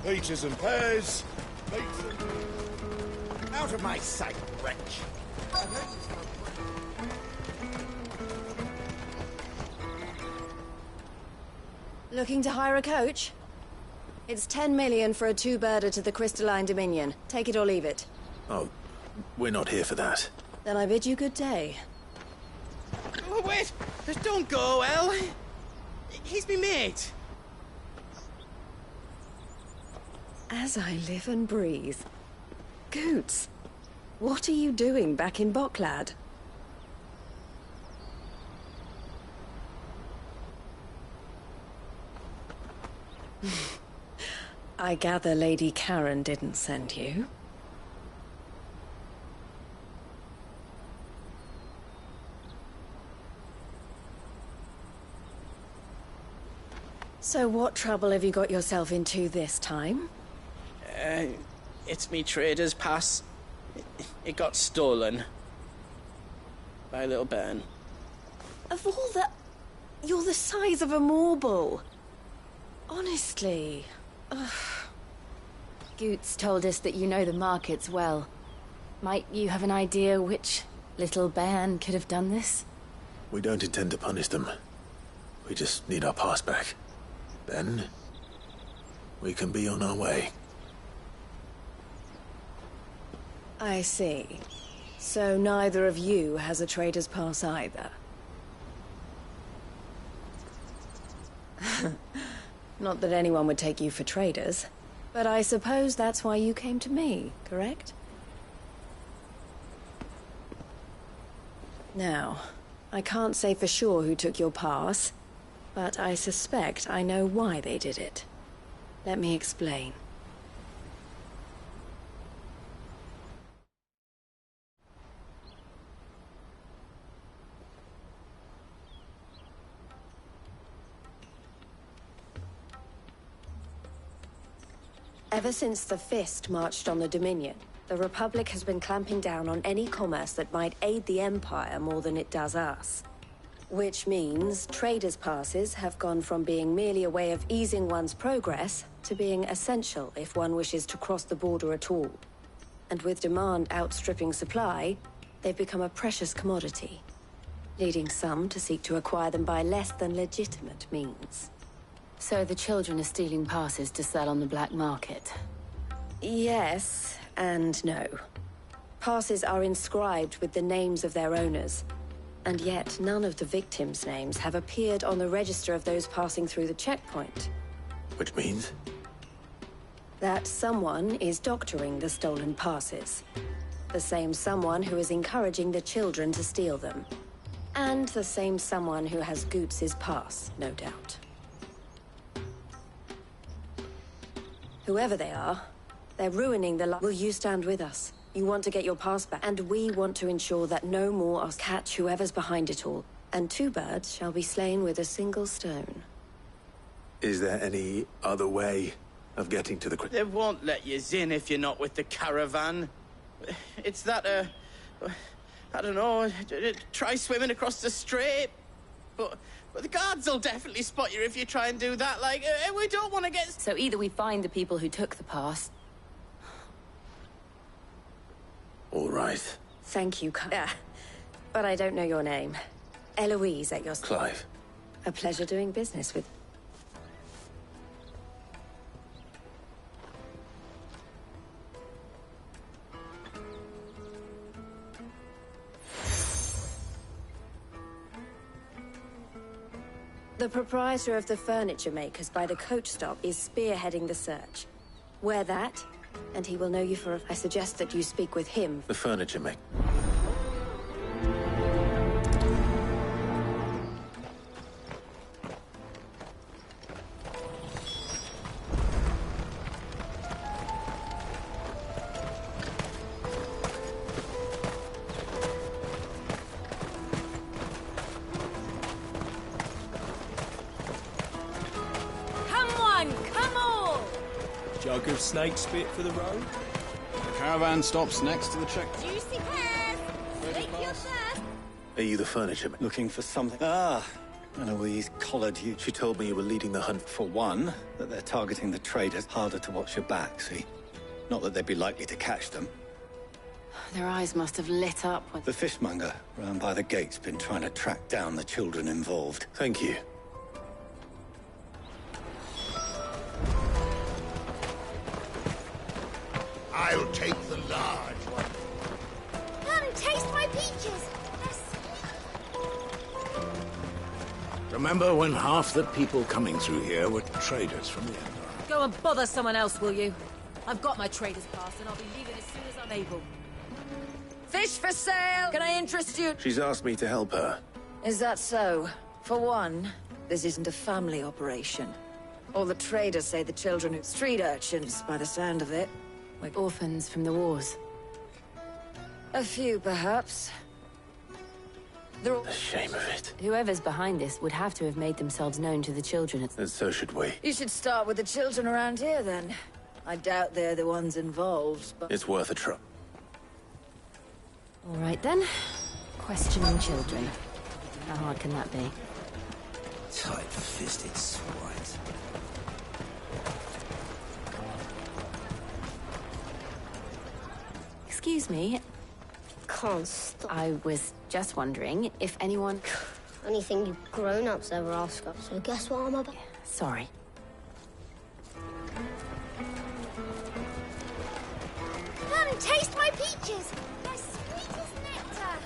Peaches and pears. Beets and... Out of my sight, wretch. Looking to hire a coach? It's 10 million for a two-birder to the Crystalline Dominion. Take it or leave it. Oh, we're not here for that. Then I bid you good day. Oh, wait! Don't go, El! He's me mate! As I live and breathe. Goots, what are you doing back in Bocklad? I gather Lady Karen didn't send you. So what trouble have you got yourself into this time? It's me trader's pass. It got stolen. By a little bairn. Of all the... You're the size of a marble. Honestly. Ugh. Goots told us that you know the markets well. Might you have an idea which little bairn could have done this? We don't intend to punish them. We just need our pass back. Then, we can be on our way. I see. So neither of you has a trader's pass either. Not that anyone would take you for traders, but I suppose that's why you came to me, correct? Now, I can't say for sure who took your pass, but I suspect I know why they did it. Let me explain. Ever since the Fist marched on the Dominion, the Republic has been clamping down on any commerce that might aid the Empire more than it does us. Which means traders' passes have gone from being merely a way of easing one's progress to being essential if one wishes to cross the border at all. And with demand outstripping supply, they've become a precious commodity, leading some to seek to acquire them by less than legitimate means. So the children are stealing passes to sell on the black market? Yes, and no. Passes are inscribed with the names of their owners, and yet none of the victims' names have appeared on the register of those passing through the checkpoint. Which means? That someone is doctoring the stolen passes. The same someone who is encouraging the children to steal them. And the same someone who has Goots' pass, no doubt. Whoever they are, they're ruining the life. Will you stand with us? You want to get your pass back, and we want to ensure that no more us catch whoever's behind it all. And two birds shall be slain with a single stone. Is there any other way of getting to the... They won't let you in if you're not with the caravan. It's that, I don't know, try swimming across the strait. But the guards will definitely spot you if you try and do that. Like, we don't want to get... So either we find the people who took the pass... All right. Thank you, but I don't know your name. Eloise at your... Clive. A pleasure doing business with... The proprietor of the furniture makers by the coach stop is spearheading the search. Wear that, and he will know you for... I suggest that you speak with him. The furniture maker. Jug of snake spit for the road? The caravan stops next to the check. Juicy pears! Take your first! Are you the furniture maker? Looking for something. Ah, Eloise collared you. She told me you were leading the hunt. For one, that they're targeting the traders. Harder to watch your back, see? Not that they'd be likely to catch them. Their eyes must have lit up when... The fishmonger round by the gate's been trying to track down the children involved. Thank you. I'll take the large one. Come and taste my peaches. They're sweet. Remember when half the people coming through here were traders from the Empire? Go and bother someone else, will you? I've got my trader's pass and I'll be leaving as soon as I'm able. Fish for sale! Can I interest you? She's asked me to help her. Is that so? For one, this isn't a family operation. All the traders say the children are street urchins, by the sound of it. Like orphans from the wars. A few, perhaps. They're all... The shame of it. Whoever's behind this would have to have made themselves known to the children. And so should we. You should start with the children around here, then. I doubt they're the ones involved, but... It's worth a try. All right, then. Questioning children. How hard can that be? Tight-fisted swine. Excuse me. Can't stop. I was just wondering if anyone... Anything you grown-ups ever ask us, so guess what I'm about? Sorry. Come and taste my peaches. They're sweet as nectar.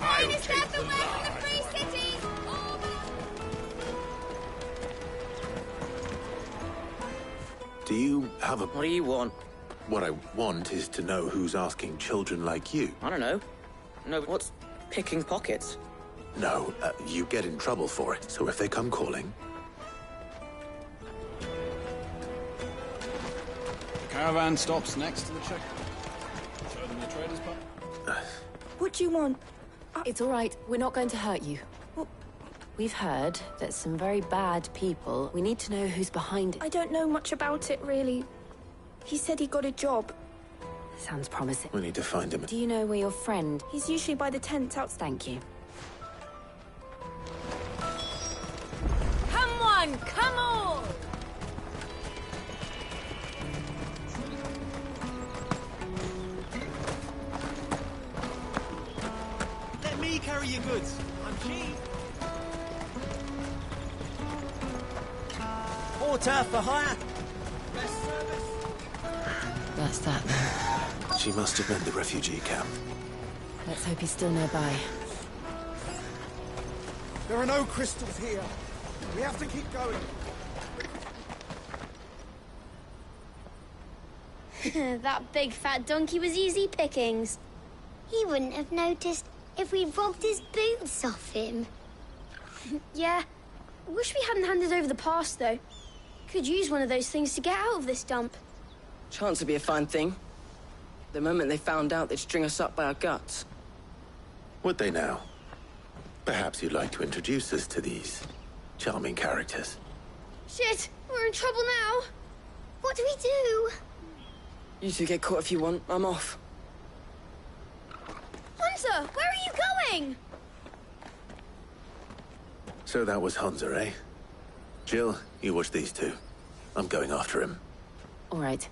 I'll Finest take earth the away from the large free one. cities. Do you have a... What do you want? What I want is to know who's asking children like you. I don't know. No, what's picking pockets? No, you get in trouble for it. So if they come calling... The caravan stops next to the check. Show them the trader's pass. What do you want? It's all right. We're not going to hurt you. We've heard that some very bad people... We need to know who's behind it. I don't know much about it, really. He said he got a job. Sounds promising. We need to find him. Do you know where your friend... He's usually by the tent out... Thank you. Come on! Come on! Let me carry your goods. I'm cheap. Porter for hire. Best service. That's that. She must have meant the refugee camp. Let's hope he's still nearby. There are no crystals here. We have to keep going. That big fat donkey was easy pickings. He wouldn't have noticed if we robbed his boots off him. Yeah. Wish we hadn't handed over the pass, though. Could use one of those things to get out of this dump. Chance would be a fine thing. The moment they found out, they'd string us up by our guts. Would they now? Perhaps you'd like to introduce us to these charming characters. Shit, we're in trouble now. What do we do? You two get caught if you want. I'm off. Hunter, where are you going? So that was Hunter, eh? Jill, you watch these two. I'm going after him. All right.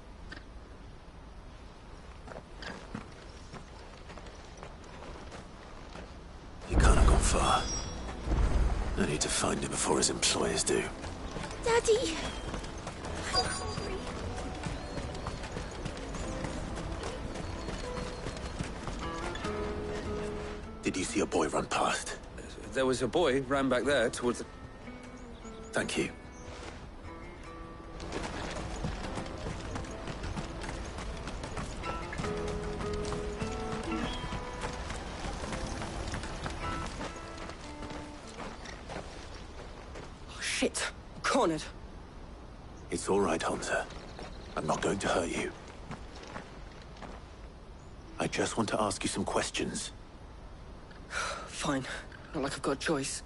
He can't have gone far. I need to find him before his employers do. Daddy. I'm hungry. Did you see a boy run past? There was a boy ran back there towards the... Thank you. Oh, shit. Cornered. It's all right, Hunter. I'm not going to hurt you. just want to ask you some questions. Fine. Not like I've got a choice.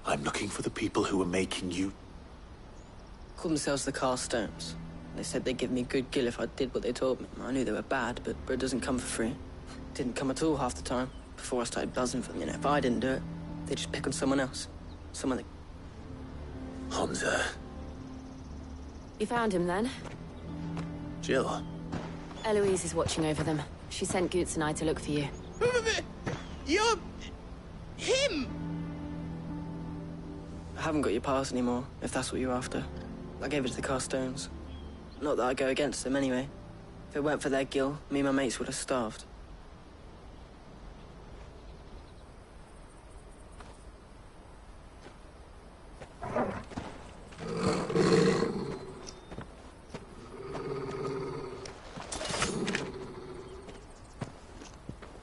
I'm looking for the people who were making you... Called themselves the Carstones. They said they'd give me a good gill if I did what they told me. I knew they were bad, but it doesn't come for free. Didn't come at all half the time. Before I started buzzing for them, if I didn't do it, they'd just pick on someone else. Someone that... Hansa. You found him then? Jill. Eloise is watching over them. She sent Goots and I to look for you. You're... him! I haven't got your pass anymore, if that's what you're after. I gave it to the Carstones. Not that I go against them anyway. If it weren't for their gill, me and my mates would have starved.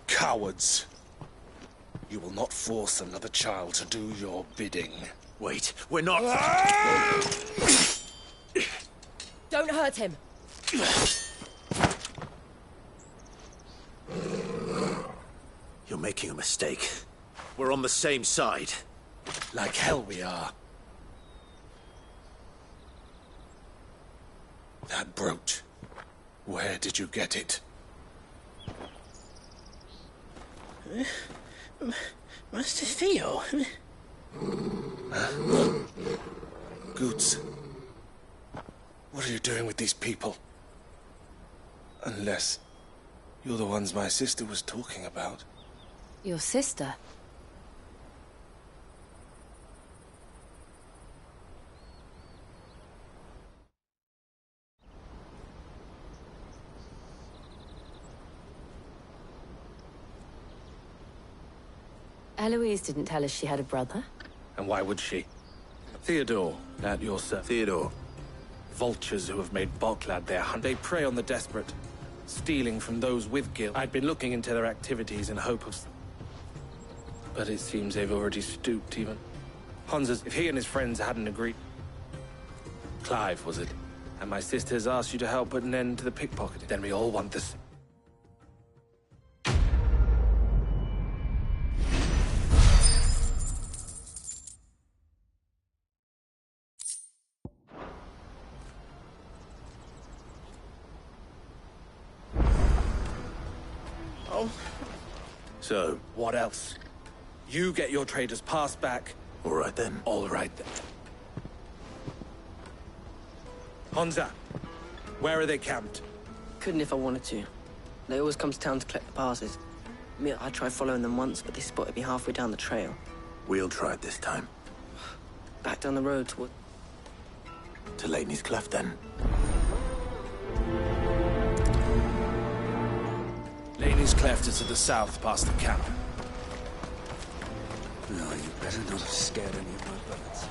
Cowards. You will not force another child to do your bidding. Wait, we're not... Don't hurt him! You're making a mistake. We're on the same side. Like hell we are. That brooch. Where did you get it? Master Theo? Goots. What are you doing with these people? Unless you're the ones my sister was talking about. Your sister? Eloise didn't tell us she had a brother. And why would she? Theodore, at your service. Theodore. Vultures who have made Boklad their hunt. They prey on the desperate, stealing from those with guilt. I'd been looking into their activities in hope of... But it seems they've already stooped, even. Hansa's, if he and his friends hadn't agreed... Clive, was it? And my sisters asked you to help put an end to the pickpocketing. Then we all want this... So? What else? You get your trader's pass back. All right then. All right then. Hansa, where are they camped? Couldn't if I wanted to. They always come to town to collect the passes. I tried following them once, but they spotted me halfway down the trail. We'll try it this time. Back down the road toward... To Laney's Cleft, then. Laney's Cleft is to the south, past the camp. No, you better not have scared any of my bullets.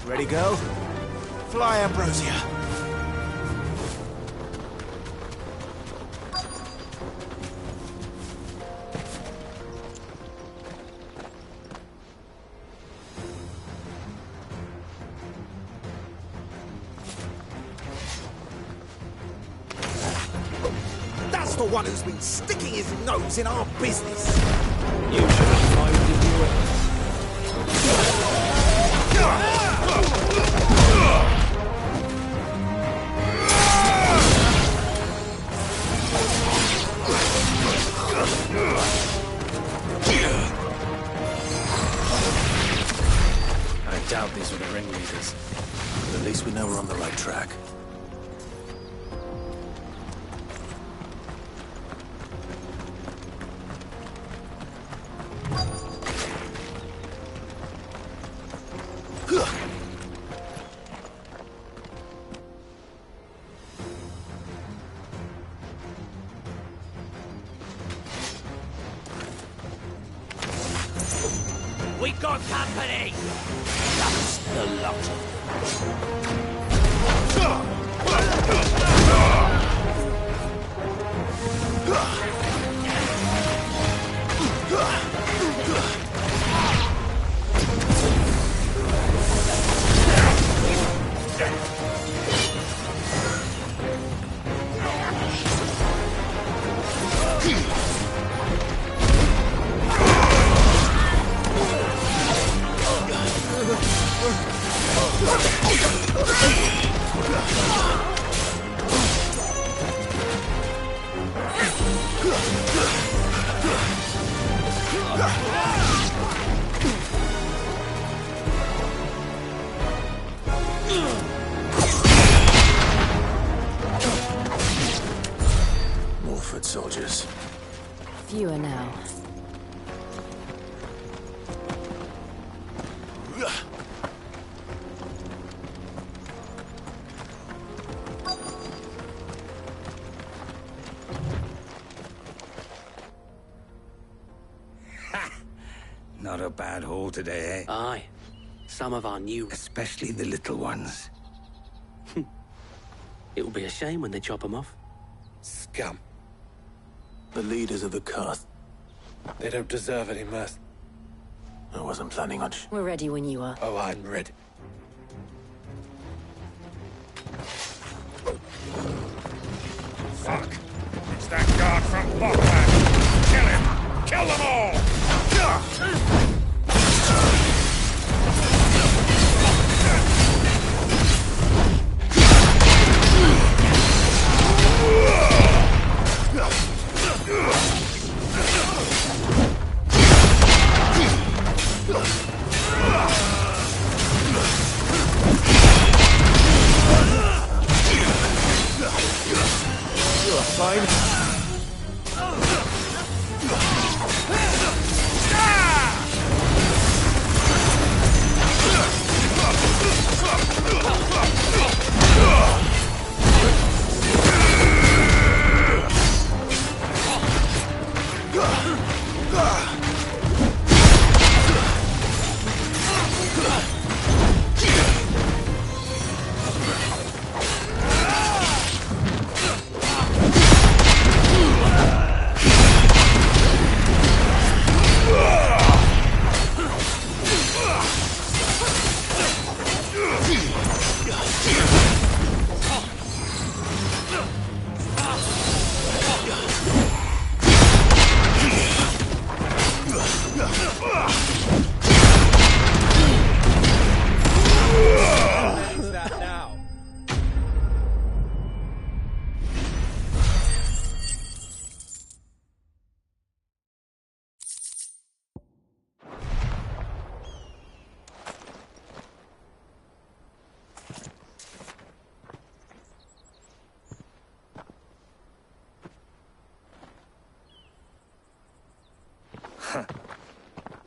Ready, go? Fly, Ambrosia. That's the one who's been sticking his nose in our business. You should have minded yours. I doubt these were the ringleaders. But at least we know we're on the right track. We got company! That's the lot of More foot soldiers. Fewer now. Not a bad haul today, eh? Aye. Some of our new... Especially the little ones. It will be a shame when they chop them off. Scum. The leaders of the Karth. They don't deserve any mercy. I wasn't planning on... We're ready when you are. Oh, I'm ready. fuck. It's that guard from Bokland. Kill him! Kill them all! Fine.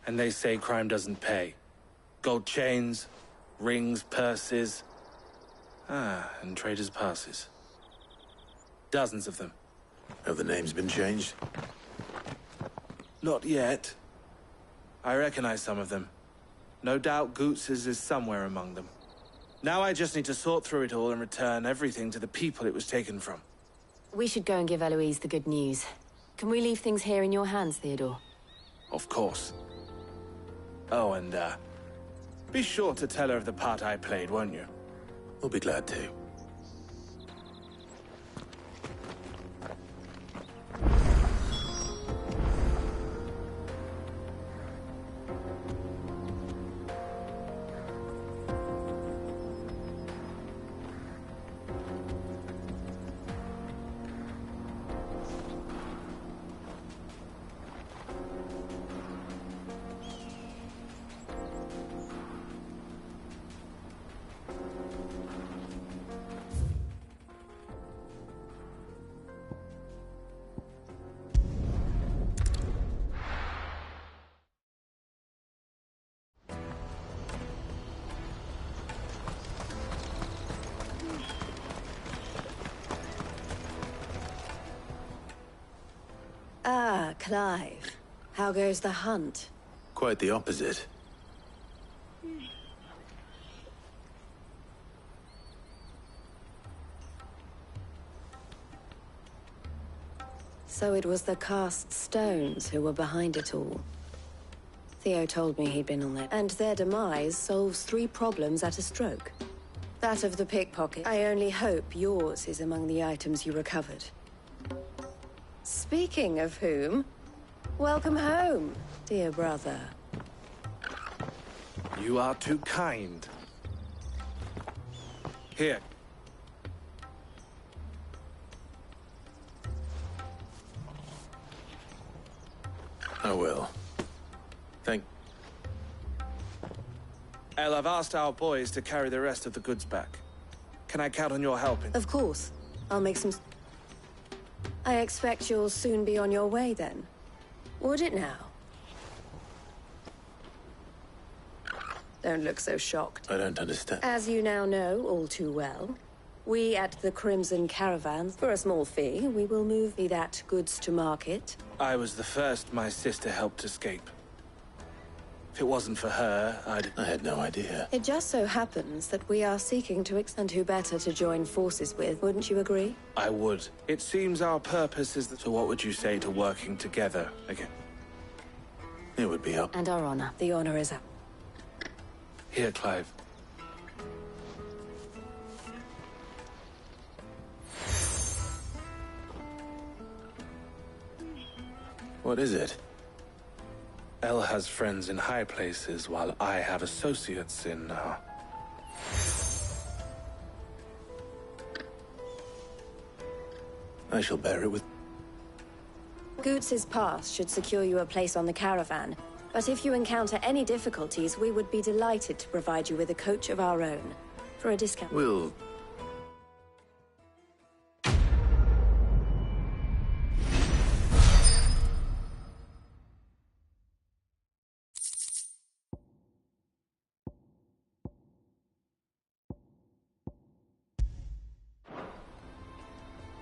And they say crime doesn't pay. Gold chains, rings, purses. And traders' passes. Dozens of them. Have the names been changed? Not yet. I recognize some of them. No doubt Goots's is somewhere among them. Now I just need to sort through it all and return everything to the people it was taken from. We should go and give Eloise the good news. Can we leave things here in your hands, Theodore? Of course. Oh, and, be sure to tell her of the part I played, won't you? We'll be glad to. Ah, Clive. How goes the hunt? Quite the opposite. So it was the cast stones who were behind it all. Theo told me he'd been on there. And their demise solves 3 problems at a stroke. That of the pickpocket. I only hope yours is among the items you recovered. Speaking of whom, welcome home, dear brother. You are too kind. Here. I will. Thank... El, I've asked our boys to carry the rest of the goods back. Can I count on your help? Of course. I'll make some... I expect you'll soon be on your way, then. Would it now? Don't look so shocked. I don't understand. As you now know all too well, we at the Crimson Caravan, for a small fee, we will move that goods to market. I was the first my sister helped escape. If it wasn't for her, I had no idea. It just so happens that we are seeking to and who better to join forces with, wouldn't you agree? I would. It seems our purpose is so what would you say to working together again? It would be up. And our honor. The honor is up. Here, Clive. What is it? El has friends in high places, while I have associates in, I shall bear it with... Goots's pass should secure you a place on the caravan, but if you encounter any difficulties, we would be delighted to provide you with a coach of our own, for a discount. We'll...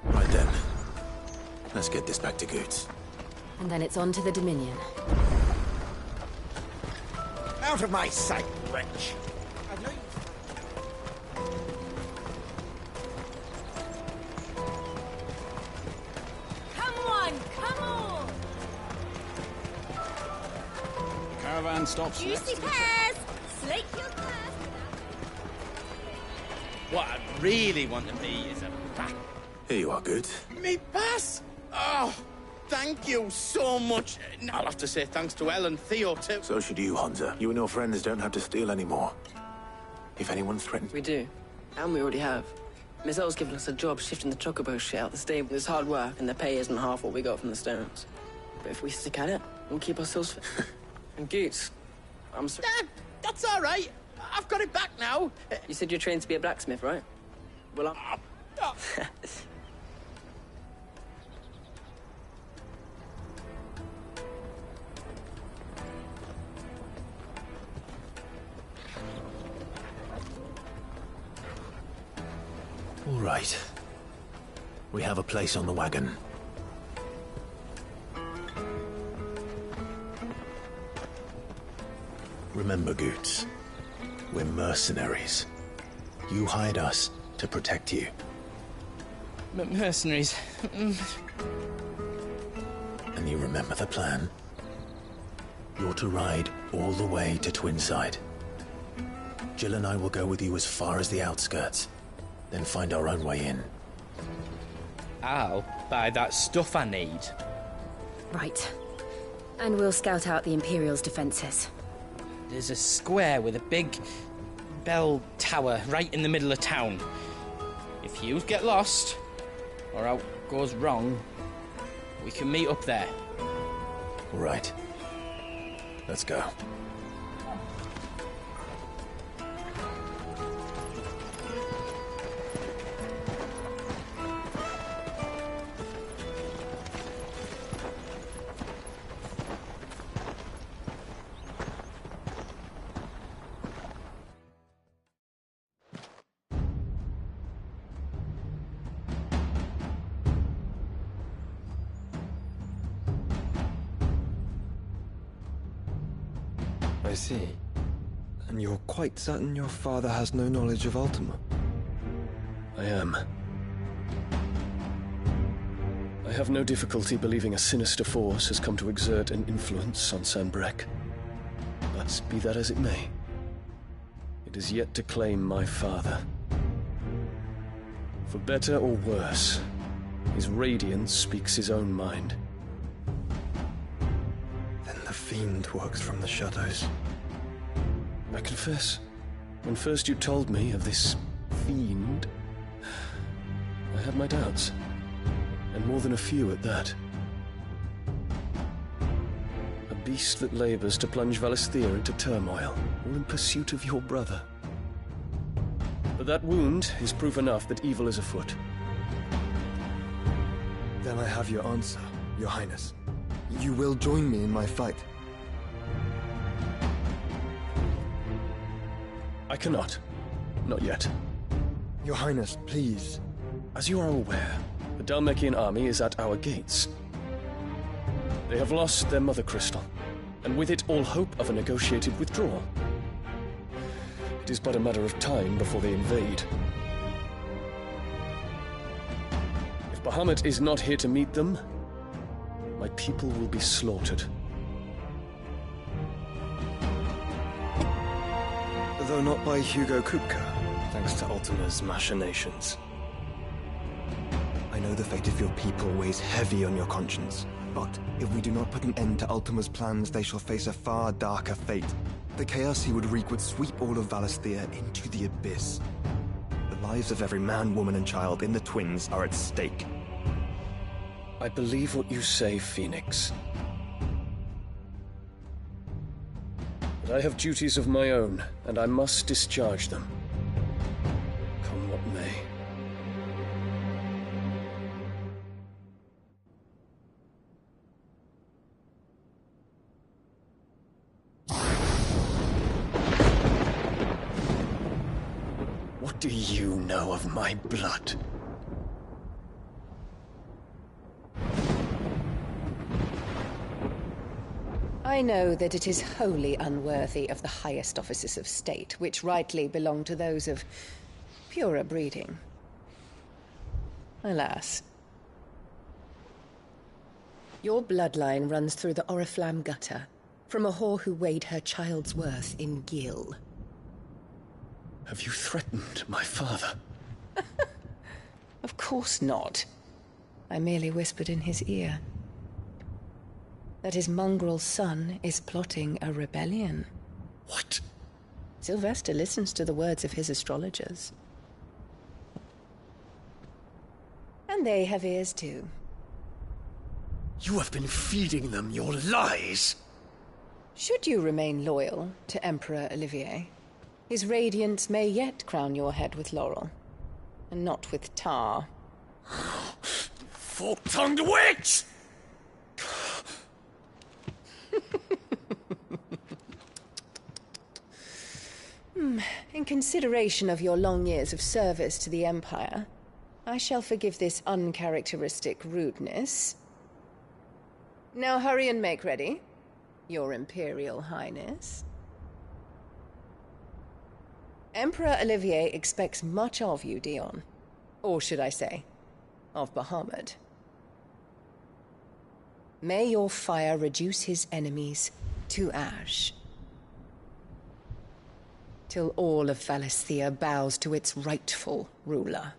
Right then. Let's get this back to Goots. And then it's on to the Dominion. Out of my sight, wretch! Come on, come on! Caravan stops next Juicy to the pears! Slake your thirst! What I really want to be is a back. Here you are, Goots. Me pass? Oh, thank you so much. I'll have to say thanks to El and Theo, too. So should you, Honza. You and your friends don't have to steal anymore. If anyone threatens... We do. And we already have. Miss L's given us a job shifting the chocobo shit out the stable. It's hard work, and the pay isn't half what we got from the stones. But if we stick at it, we'll keep ourselves fit. And Goots, I'm sorry. That's all right. I've got it back now. You said you're trained to be a blacksmith, right? Well, I'm... All right. We have a place on the wagon. Remember, Goots, we're mercenaries. You hired us to protect you. Mercenaries. And you remember the plan? You're to ride all the way to Twinside. Jill and I will go with you as far as the outskirts, then find our own way in. I'll buy that stuff I need. Right. And we'll scout out the Imperial's defenses. There's a square with a big bell tower right in the middle of town. If you get lost, or out goes wrong, we can meet up there. All right. Let's go. I see. And you're quite certain your father has no knowledge of Ultima? I am. I have no difficulty believing a sinister force has come to exert an influence on Sanbreque. But be that as it may, it is yet to claim my father. For better or worse, his radiance speaks his own mind. Then the fiend works from the shadows. I confess, when first you told me of this fiend, I had my doubts, and more than a few at that. A beast that labors to plunge Valisthea into turmoil, all in pursuit of your brother. But that wound is proof enough that evil is afoot. Then I have your answer, Your Highness. You will join me in my fight. I cannot. Not yet. Your Highness, please. As you are aware, the Dhalmekian army is at our gates. They have lost their mother crystal, and with it all hope of a negotiated withdrawal. It is but a matter of time before they invade. If Bahamut is not here to meet them, my people will be slaughtered. Though not by Hugo Kupka, thanks to Ultima's machinations. I know the fate of your people weighs heavy on your conscience, but if we do not put an end to Ultima's plans, they shall face a far darker fate. The chaos he would wreak would sweep all of Valisthea into the abyss. The lives of every man, woman, and child in the Twins are at stake. I believe what you say, Phoenix. But I have duties of my own, and I must discharge them. Come what may. What do you know of my blood? I know that it is wholly unworthy of the highest offices of state, which rightly belong to those of purer breeding. Alas. Your bloodline runs through the Oriflamme gutter, from a whore who weighed her child's worth in gil. Have you threatened my father? Of course not. I merely whispered in his ear that his mongrel son is plotting a rebellion. What? Sylvester listens to the words of his astrologers. And they have ears too. You have been feeding them your lies! Should you remain loyal to Emperor Olivier, his radiance may yet crown your head with laurel, and not with tar. Fork-tongued witch! In consideration of your long years of service to the Empire, I shall forgive this uncharacteristic rudeness. Now hurry and make ready, Your Imperial Highness. Emperor Olivier expects much of you, Dion. Or should I say, of Bahamut. May your fire reduce his enemies to ash, till all of Valisthea bows to its rightful ruler.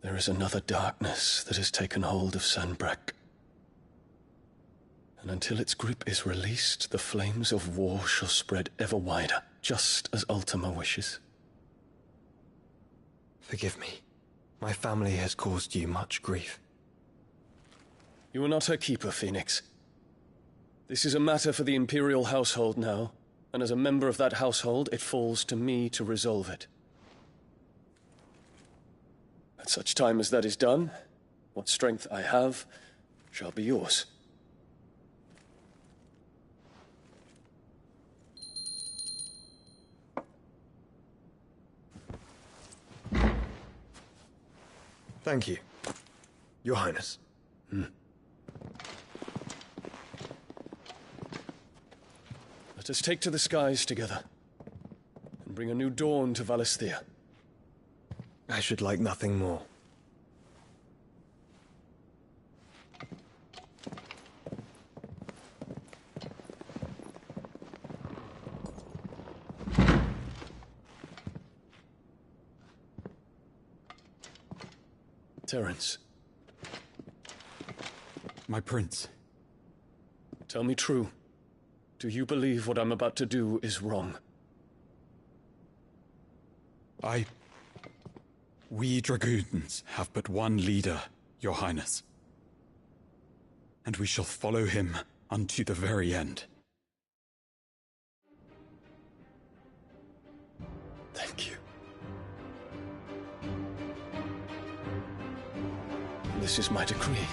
There is another darkness that has taken hold of Sanbreque. And until its grip is released, the flames of war shall spread ever wider, just as Ultima wishes. Forgive me. My family has caused you much grief. You are not her keeper, Phoenix. This is a matter for the Imperial household now, and as a member of that household, it falls to me to resolve it. At such time as that is done, what strength I have shall be yours. Thank you, Your Highness. Let us take to the skies together, and bring a new dawn to Valisthea. I should like nothing more. Terence. My prince. Tell me true. Do you believe what I'm about to do is wrong? We dragoons have but one leader, Your Highness. And we shall follow him unto the very end. Thank you. This is my decree.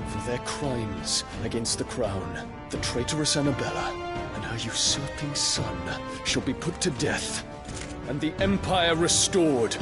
For their crimes against the crown, the traitoress Annabella and her usurping son shall be put to death, and the Empire restored.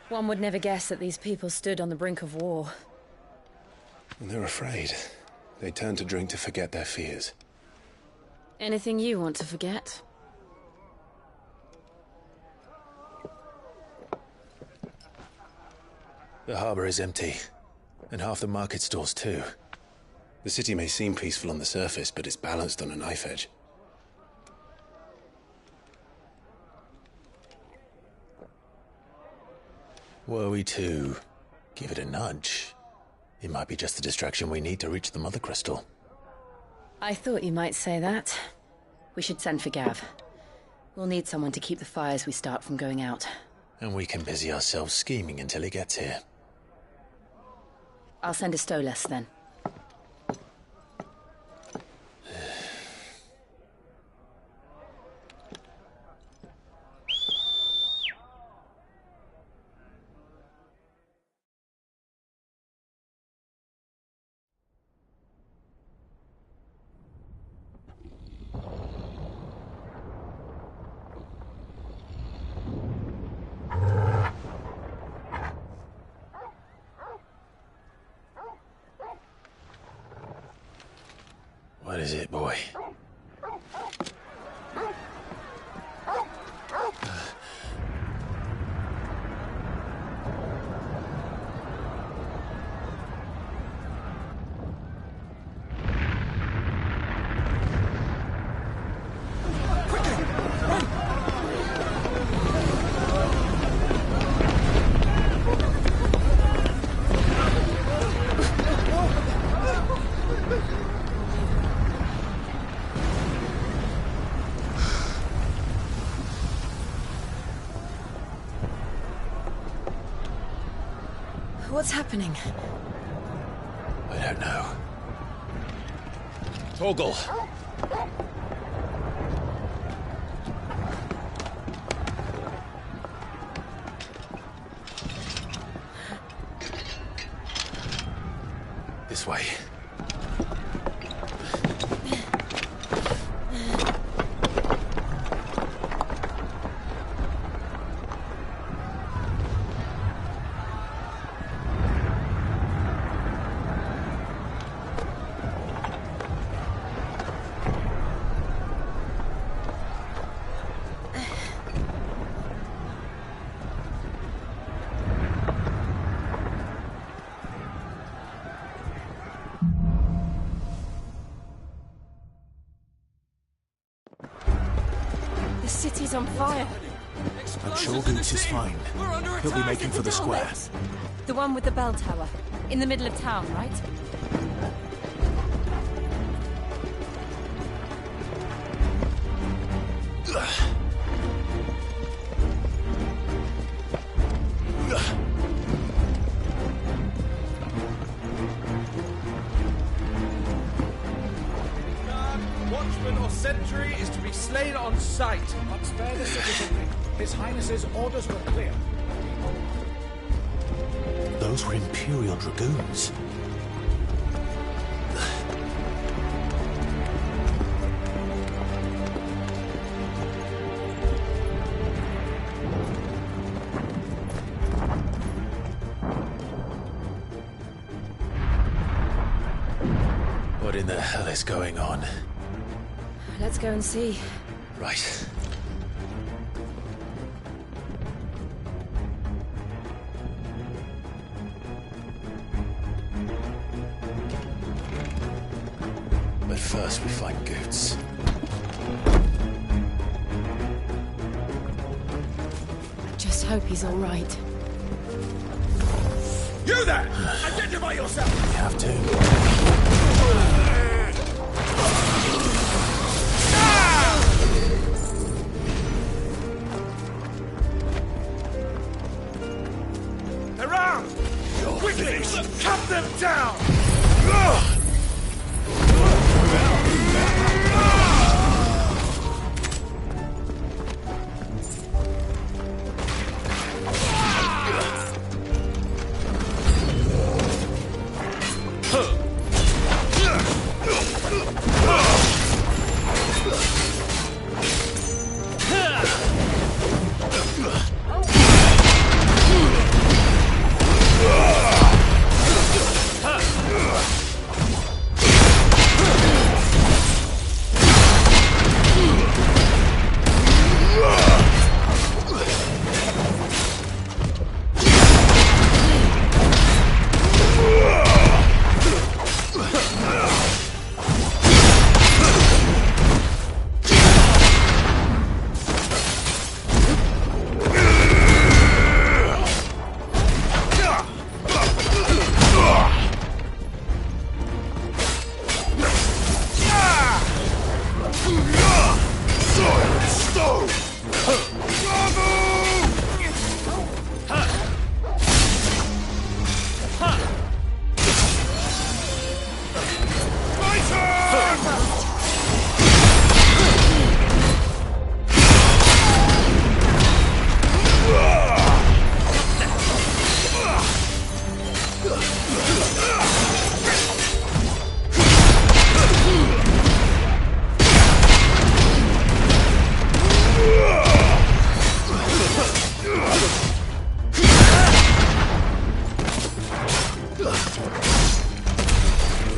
One would never guess that these people stood on the brink of war. They're afraid. They turn to drink to forget their fears. Anything you want to forget? The harbor is empty, and half the market stalls too. The city may seem peaceful on the surface, but it's balanced on a knife edge. Were we to give it a nudge, it might be just the distraction we need to reach the Mother Crystal. I thought you might say that. We should send for Gav. We'll need someone to keep the fires we start from going out. And we can busy ourselves scheming until he gets here. I'll send a Stolas then. What is it, boy? What's happening? I don't know. Torgal! This way. city's on fire. I'm sure Goose is fine. He'll be making for the square. The one with the bell tower. In the middle of town, right? Watchman or sentry is to be slain on sight. But spare the citizenry. His Highness's orders were clear. Those were Imperial Dragoons. What in the hell is going on? Let's go and see. Right. But first we find Goots. Just hope he's all right. You there! Identify yourself! We have to. Around! Quickly! Cut them down!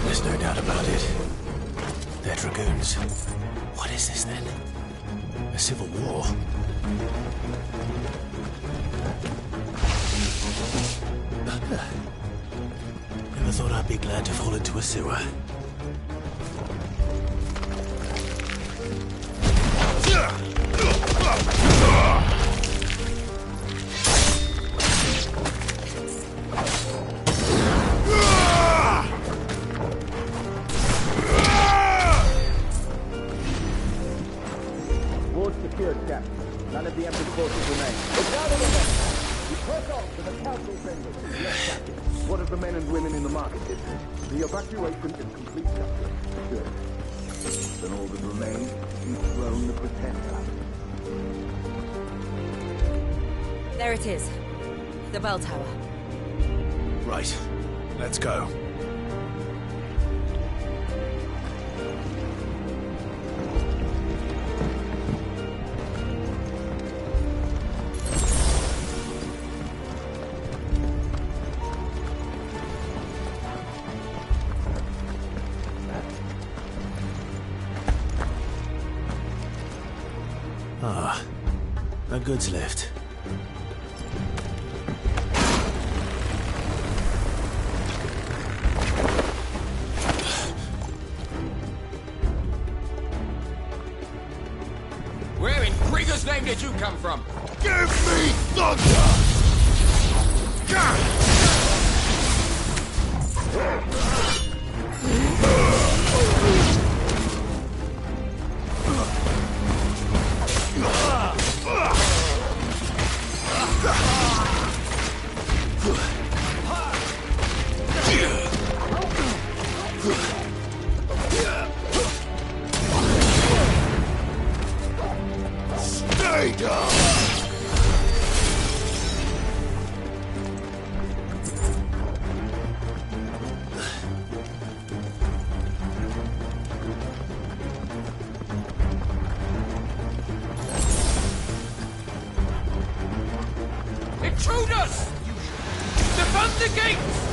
There's no doubt about it. They're Dragoons. What is this then? A civil war? Never thought I'd be glad to fall into a sewer. Ward secured, Captain. None of the Emperor's forces remain. Look down on the men! We press on to the council chambers. Yes, Captain. What of the men and women in the market district? The evacuation is complete, Captain. Good. Then all that remains is dethrone the Pretender. There it is. The bell tower. Right. Let's go. Ah, a goods lift. did you come from? Give me thunder! Stay down! Intruders! Defend the gates!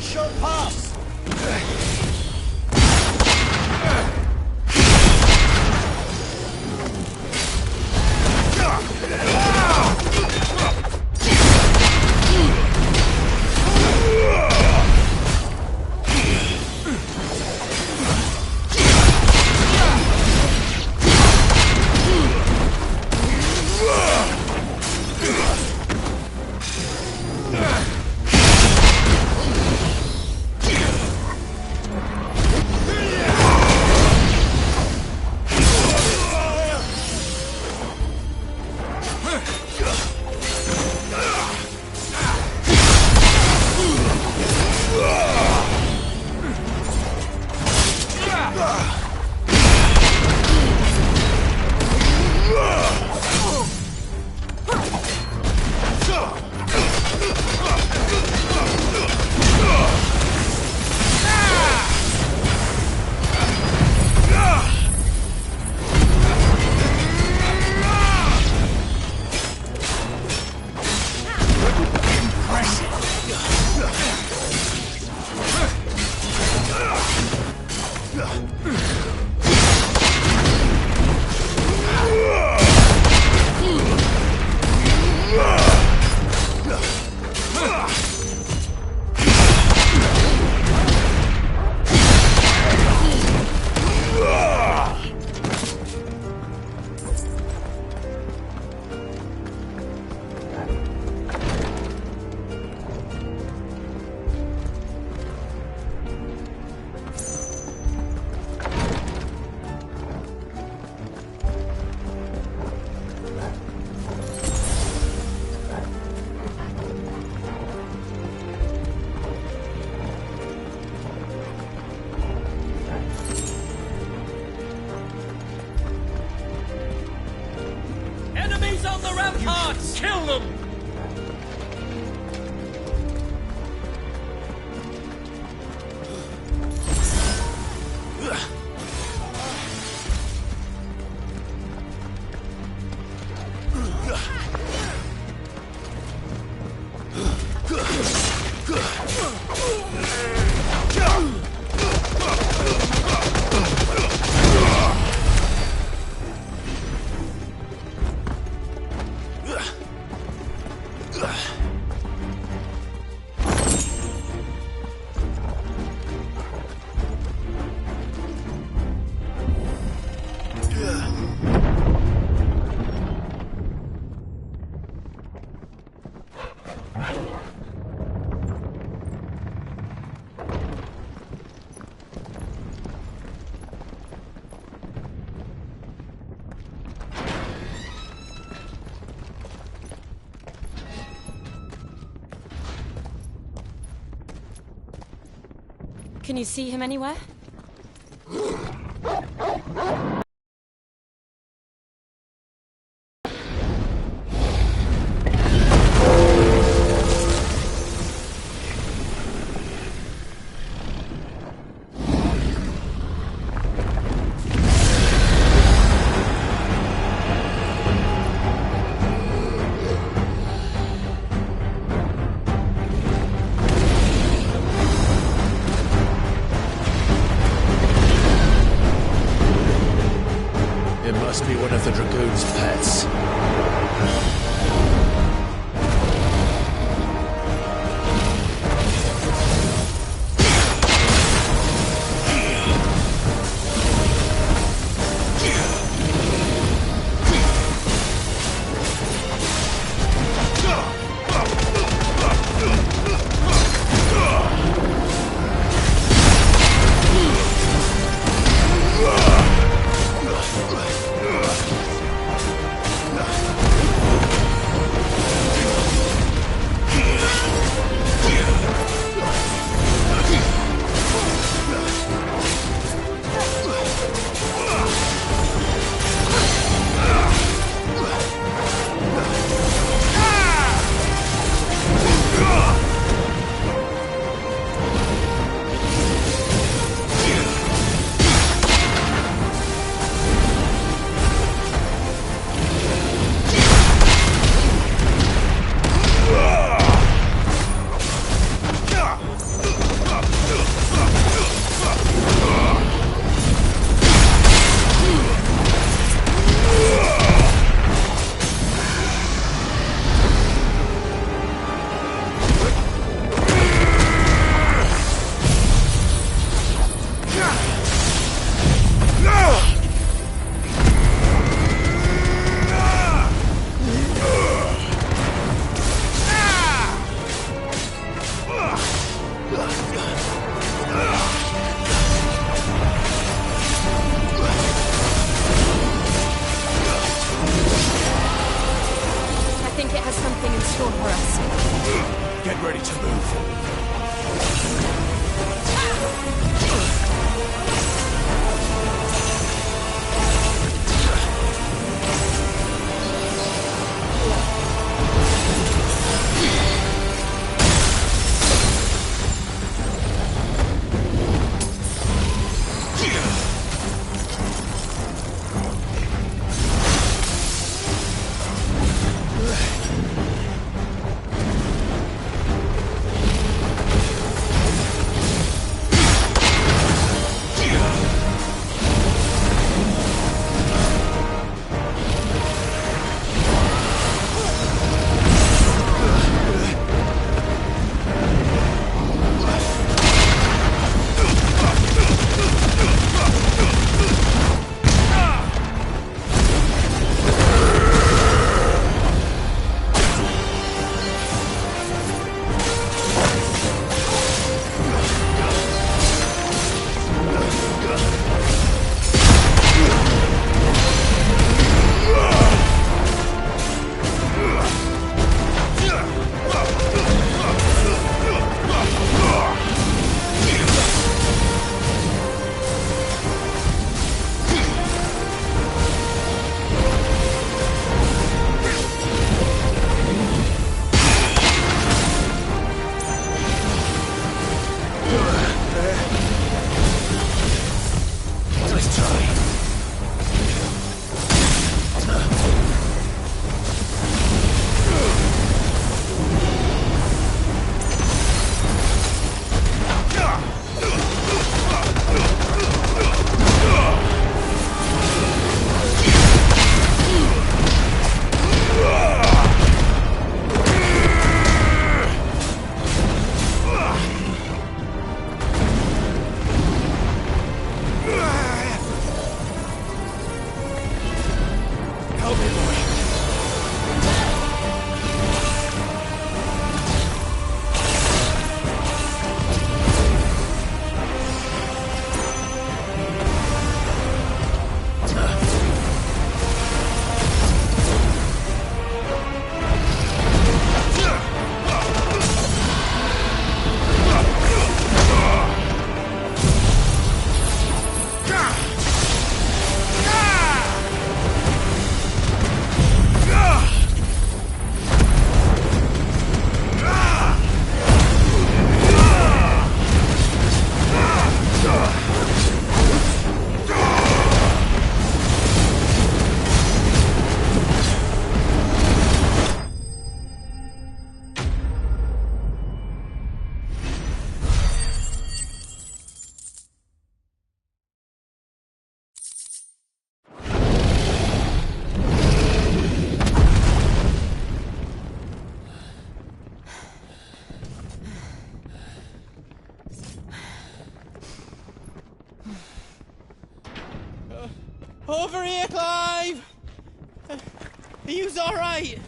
shall pass! Enemies on the ramparts! Kill them! Can you see him anywhere? It must be one of the Dragoon's pets. Get ready to move. Are you alright?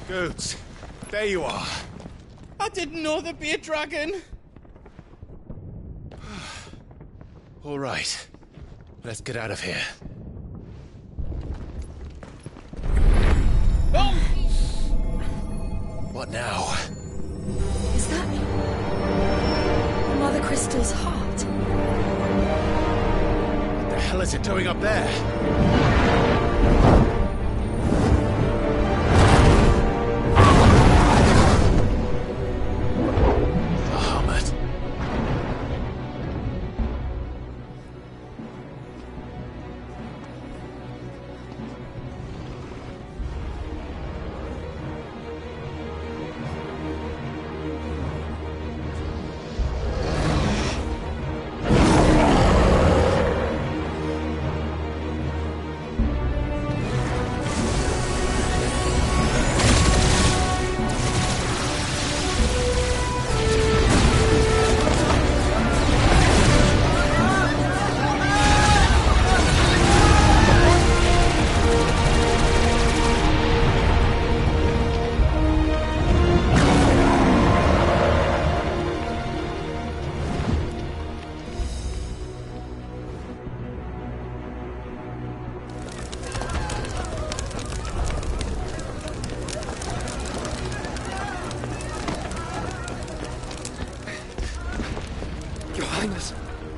Goods, there you are. I didn't know there'd be a dragon. All right, let's get out of here. Oh! What now? Is that Mother Crystal's heart? What the hell is it doing up there?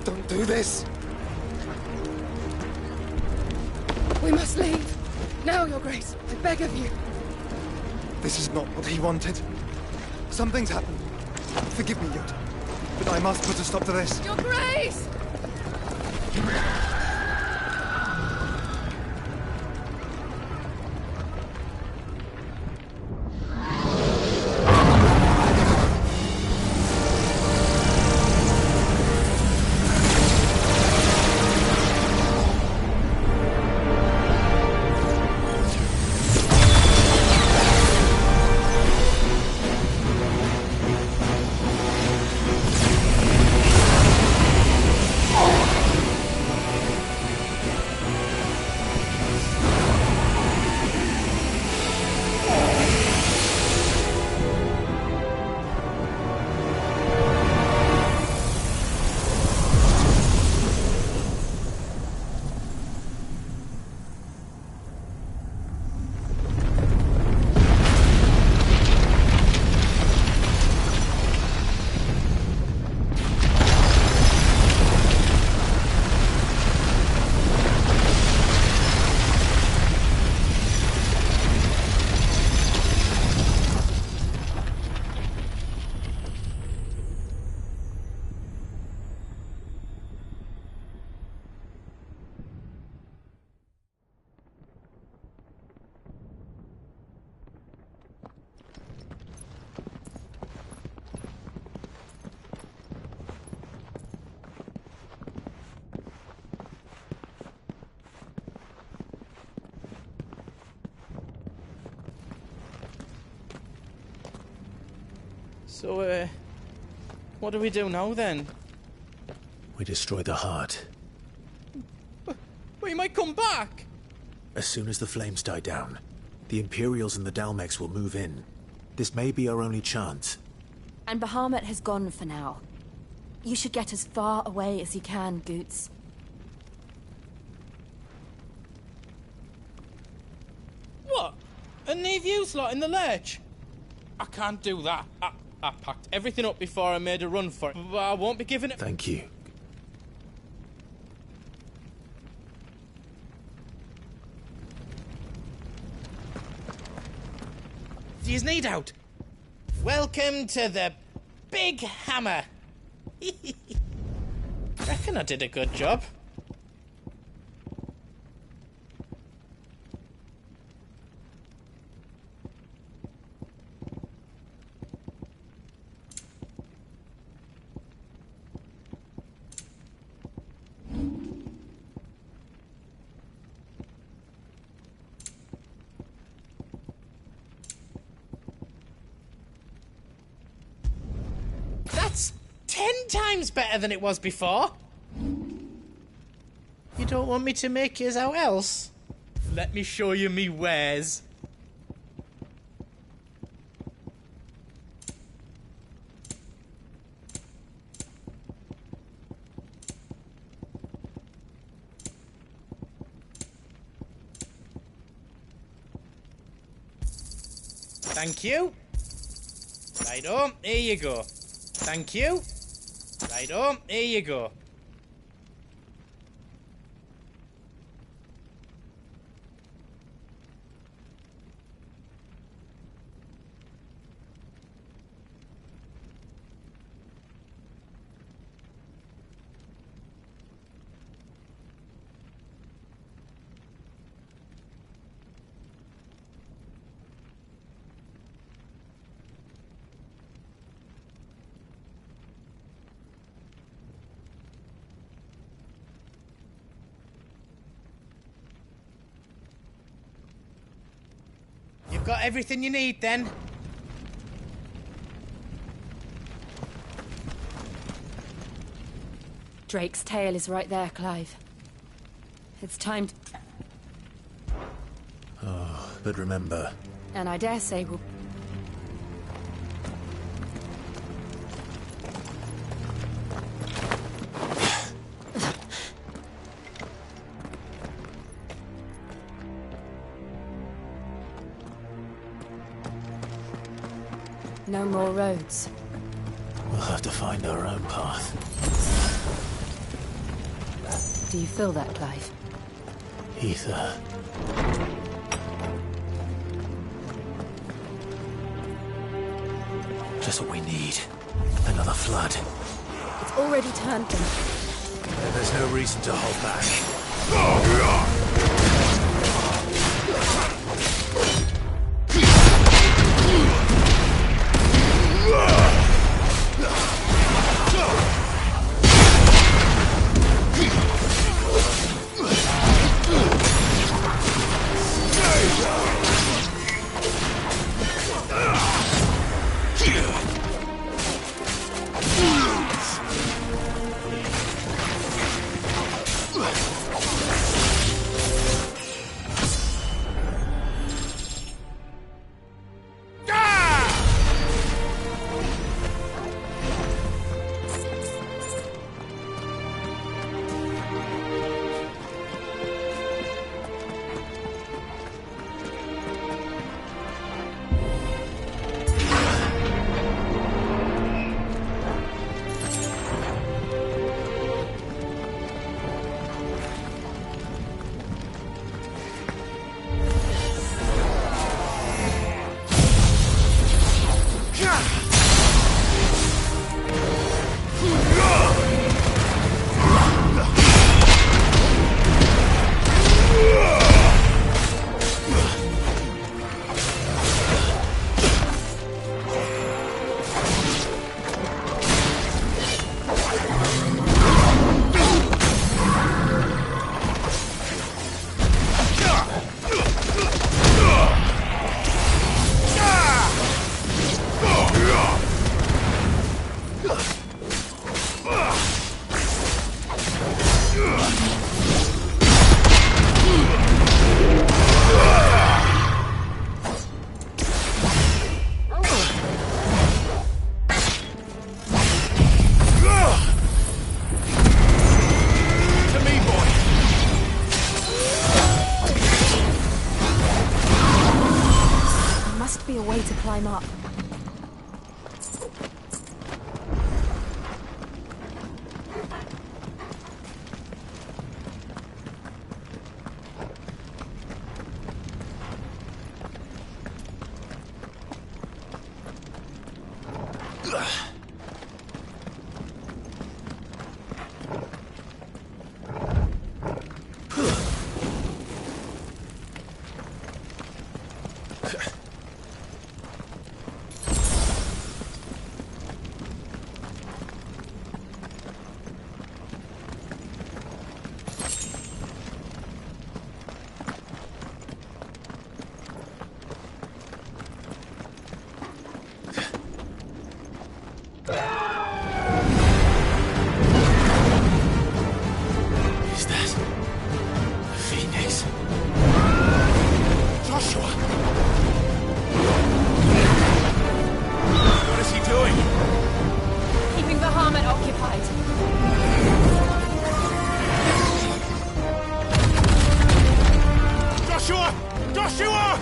Don't do this! We must leave. Now, Your Grace. I beg of you. This is not what he wanted. Something's happened. Forgive me, Yoda. But I must put a stop to this. Your Grace! So, what do we do now, then? We destroy the heart. But he might come back! As soon as the flames die down, the Imperials and the Dalmex will move in. This may be our only chance. And Bahamut has gone for now. You should get as far away as you can, Goots. What? And leave you slot in the lurch? I can't do that. I packed everything up before I made a run for it, but I won't be giving it... Thank you. Do you need out? Welcome to the Big Hammer. Reckon I did a good job. That's 10 times better than it was before. You don't want me to make yours out else? Let me show you me wares. Thank you. Righto, here you go. Thank you. Righto, here you go. You've got everything you need, then? Drake's tail is right there, Clive. It's time to... Oh, but remember... And I dare say we'll... No more roads. We'll have to find our own path. Do you feel that, Clive? Ether. Just what we need. Another flood. It's already turned them. And there's no reason to hold back. Is that Phoenix? Joshua! What is he doing? Keeping Bahamut occupied. Joshua! Joshua!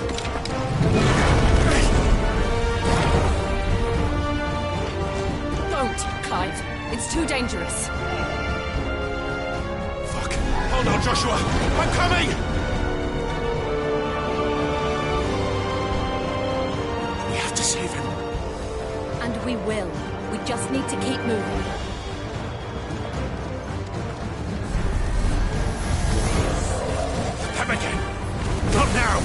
Don't, Clive. It's too dangerous. Fuck! Hold on, Joshua! I'm coming! We have to save him. And we will. We just need to keep moving. Come again! Not now!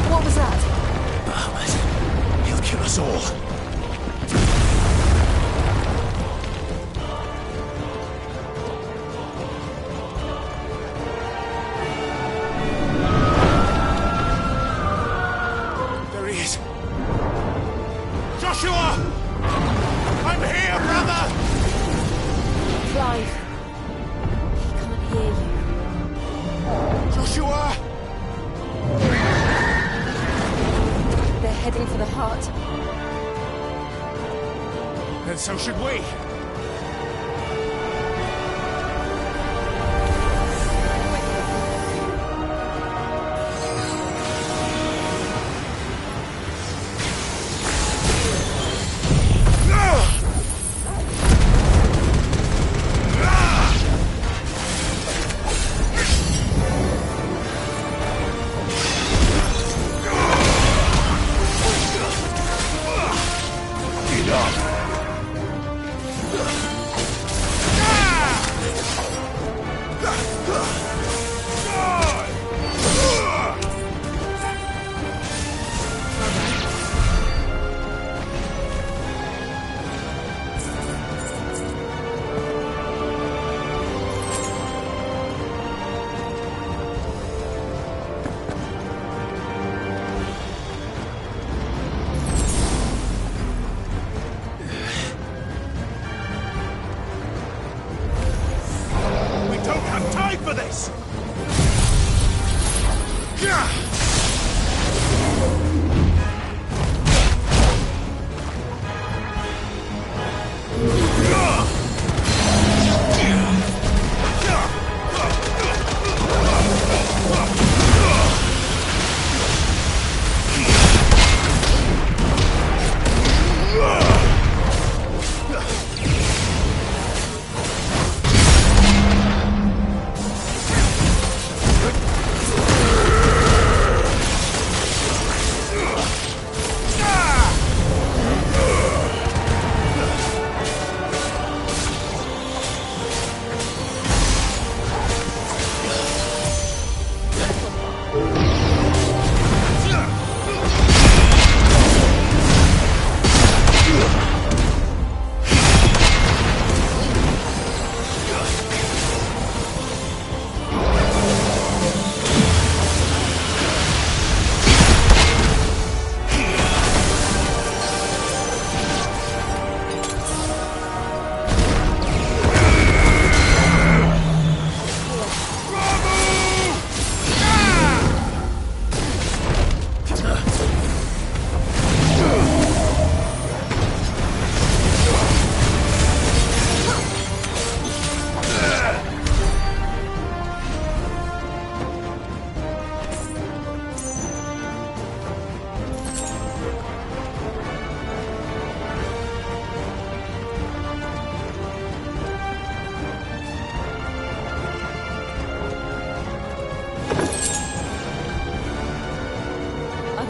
What was that? Bahamut. He'll kill us all. There he is. Joshua! I'm here, brother! Clive. He can't hear you. Joshua! They're heading for the heart. Then so should we. For this!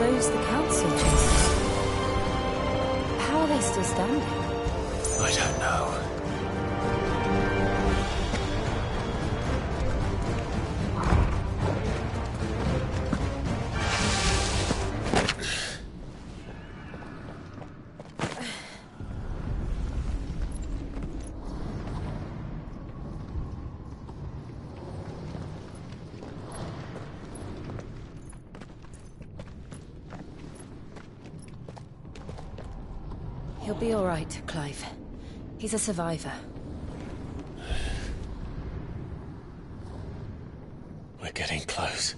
those the council chased? How are they still standing? I don't know. He'll be all right, Clive. He's a survivor. We're getting close.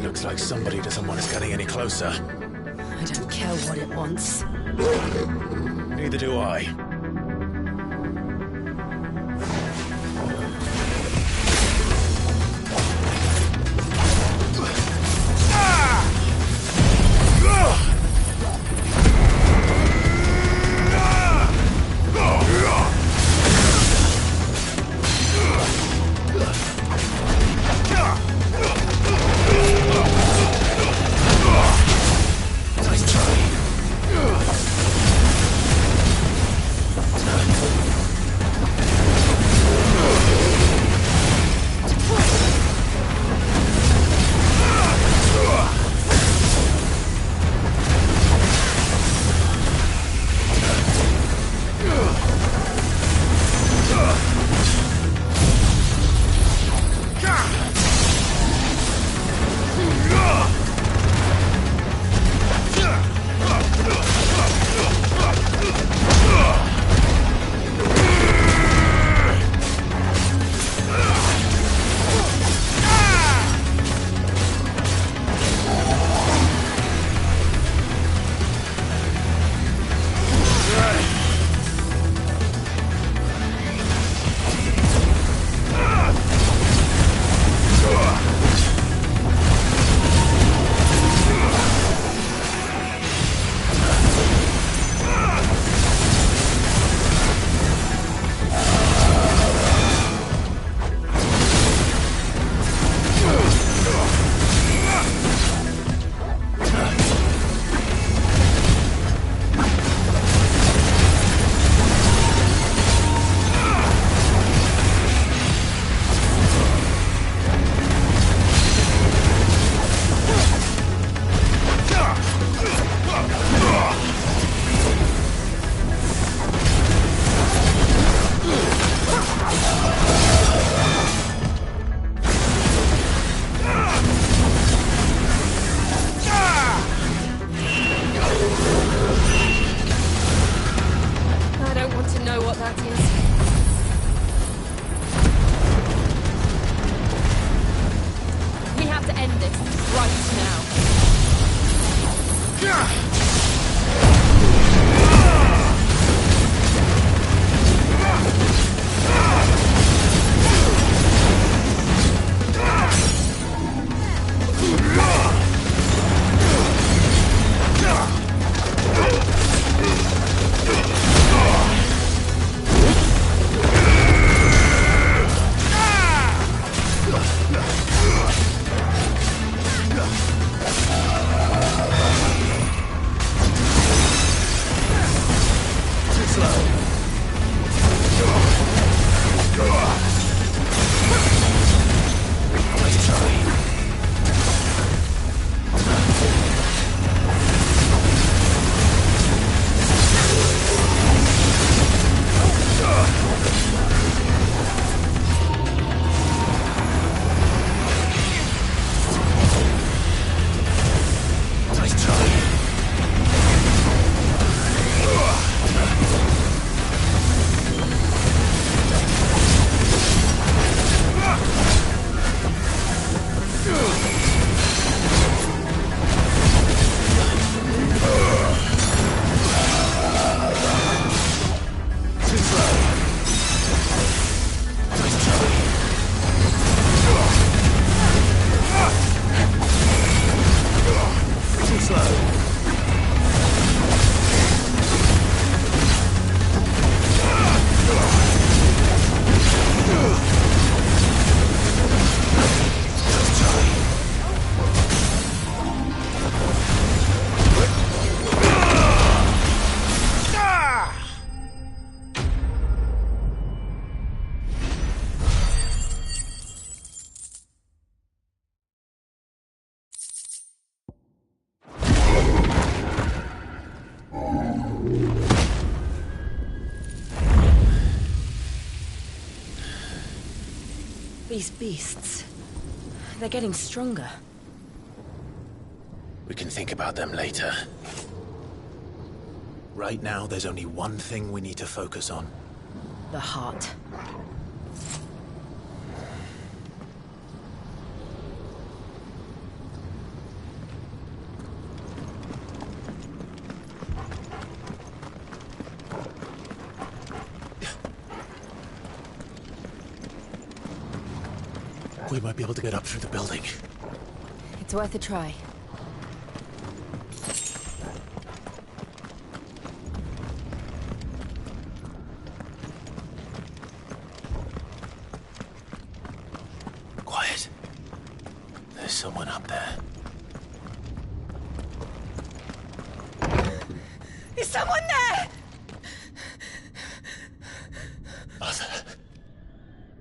Looks like somebody doesn't want us getting any closer. I don't care what it wants. Neither do I. These beasts... they're getting stronger. We can think about them later. Right now, there's only one thing we need to focus on. The heart. We might be able to get up through the building. It's worth a try. Quiet. There's someone up there. Is someone there? Mother.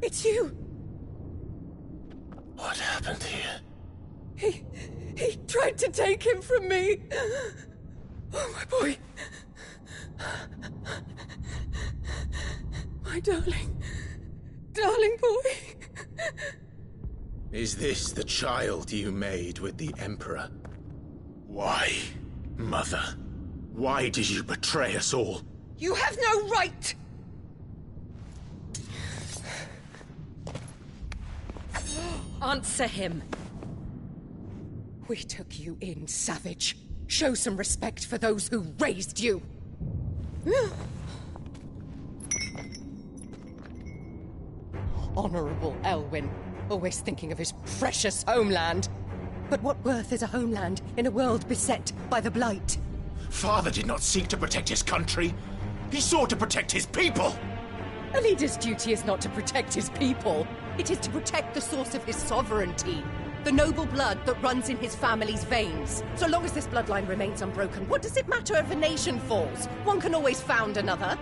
It's you. What happened here? He tried to take him from me. Oh, my boy. My darling boy. Is this the child you made with the Emperor? Why, Mother? Why did you betray us all? You have no right! Answer him. We took you in, savage. Show some respect for those who raised you. Honorable Elwyn, always thinking of his precious homeland. But what worth is a homeland in a world beset by the Blight? Father did not seek to protect his country. He sought to protect his people. A leader's duty is not to protect his people. It is to protect the source of his sovereignty. The noble blood that runs in his family's veins. So long as this bloodline remains unbroken, what does it matter if a nation falls? One can always found another.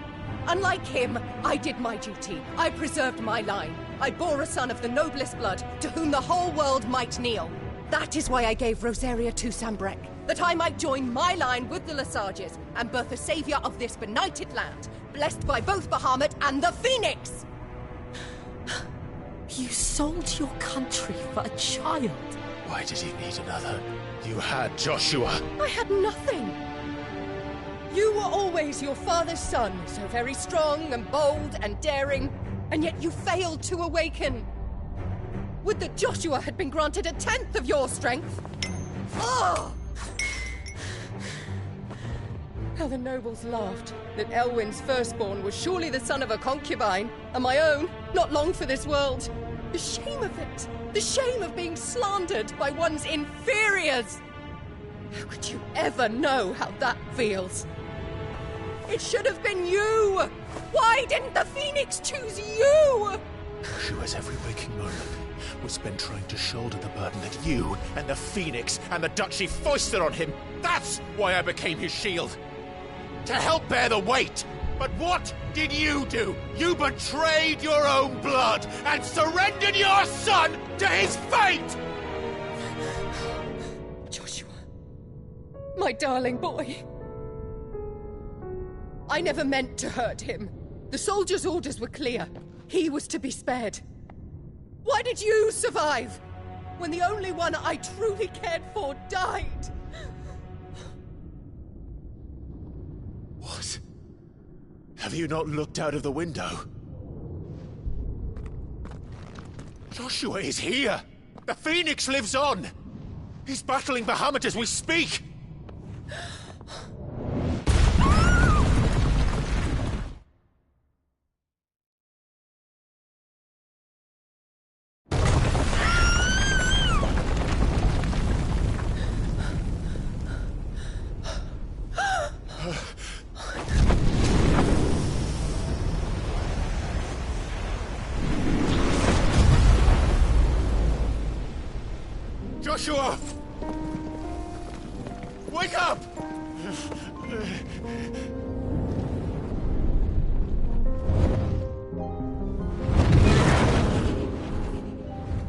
Unlike him, I did my duty. I preserved my line. I bore a son of the noblest blood, to whom the whole world might kneel. That is why I gave Rosaria to Sambrek, that I might join my line with the Lesages and birth a savior of this benighted land, blessed by both Bahamut and the Phoenix! You sold your country for a child. Why did he need another? You had Joshua. I had nothing. You were always your father's son, so very strong and bold and daring, and yet you failed to awaken. Would that Joshua had been granted 1/10 of your strength? Oh! How the nobles laughed that Elwyn's firstborn was surely the son of a concubine, and my own, not long for this world. The shame of it! The shame of being slandered by one's inferiors! How could you ever know how that feels? It should have been you! Why didn't the Phoenix choose you? Joshua's every waking moment was spent trying to shoulder the burden that you and the Phoenix and the Duchy foisted on him. That's why I became his shield. To help bear the weight. But what did you do? You betrayed your own blood and surrendered your son to his fate! Joshua, my darling boy. I never meant to hurt him. The soldiers' orders were clear. He was to be spared. Why did you survive when the only one I truly cared for died? What? Have you not looked out of the window? Joshua is here! The Phoenix lives on! He's battling Bahamut as we speak! Joshua! Wake up!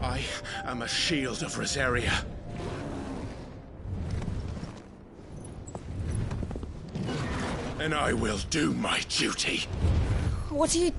I am a shield of Rosaria. And I will do my duty. What are you...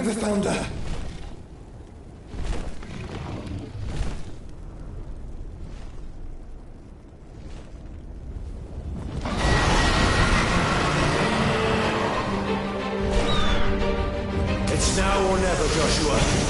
the Founder! It's now or never, Joshua.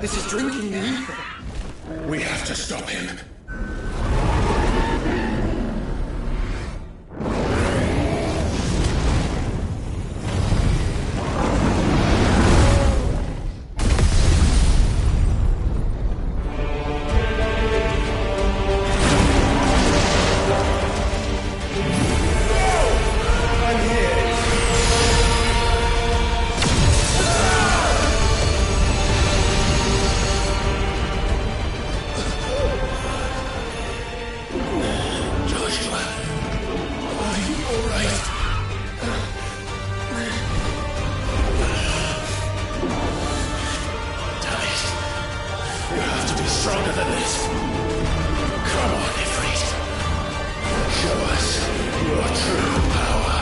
This is drinking the ether. We have to stop him. Stronger than this. Come on, Ifrit. Show us your true power.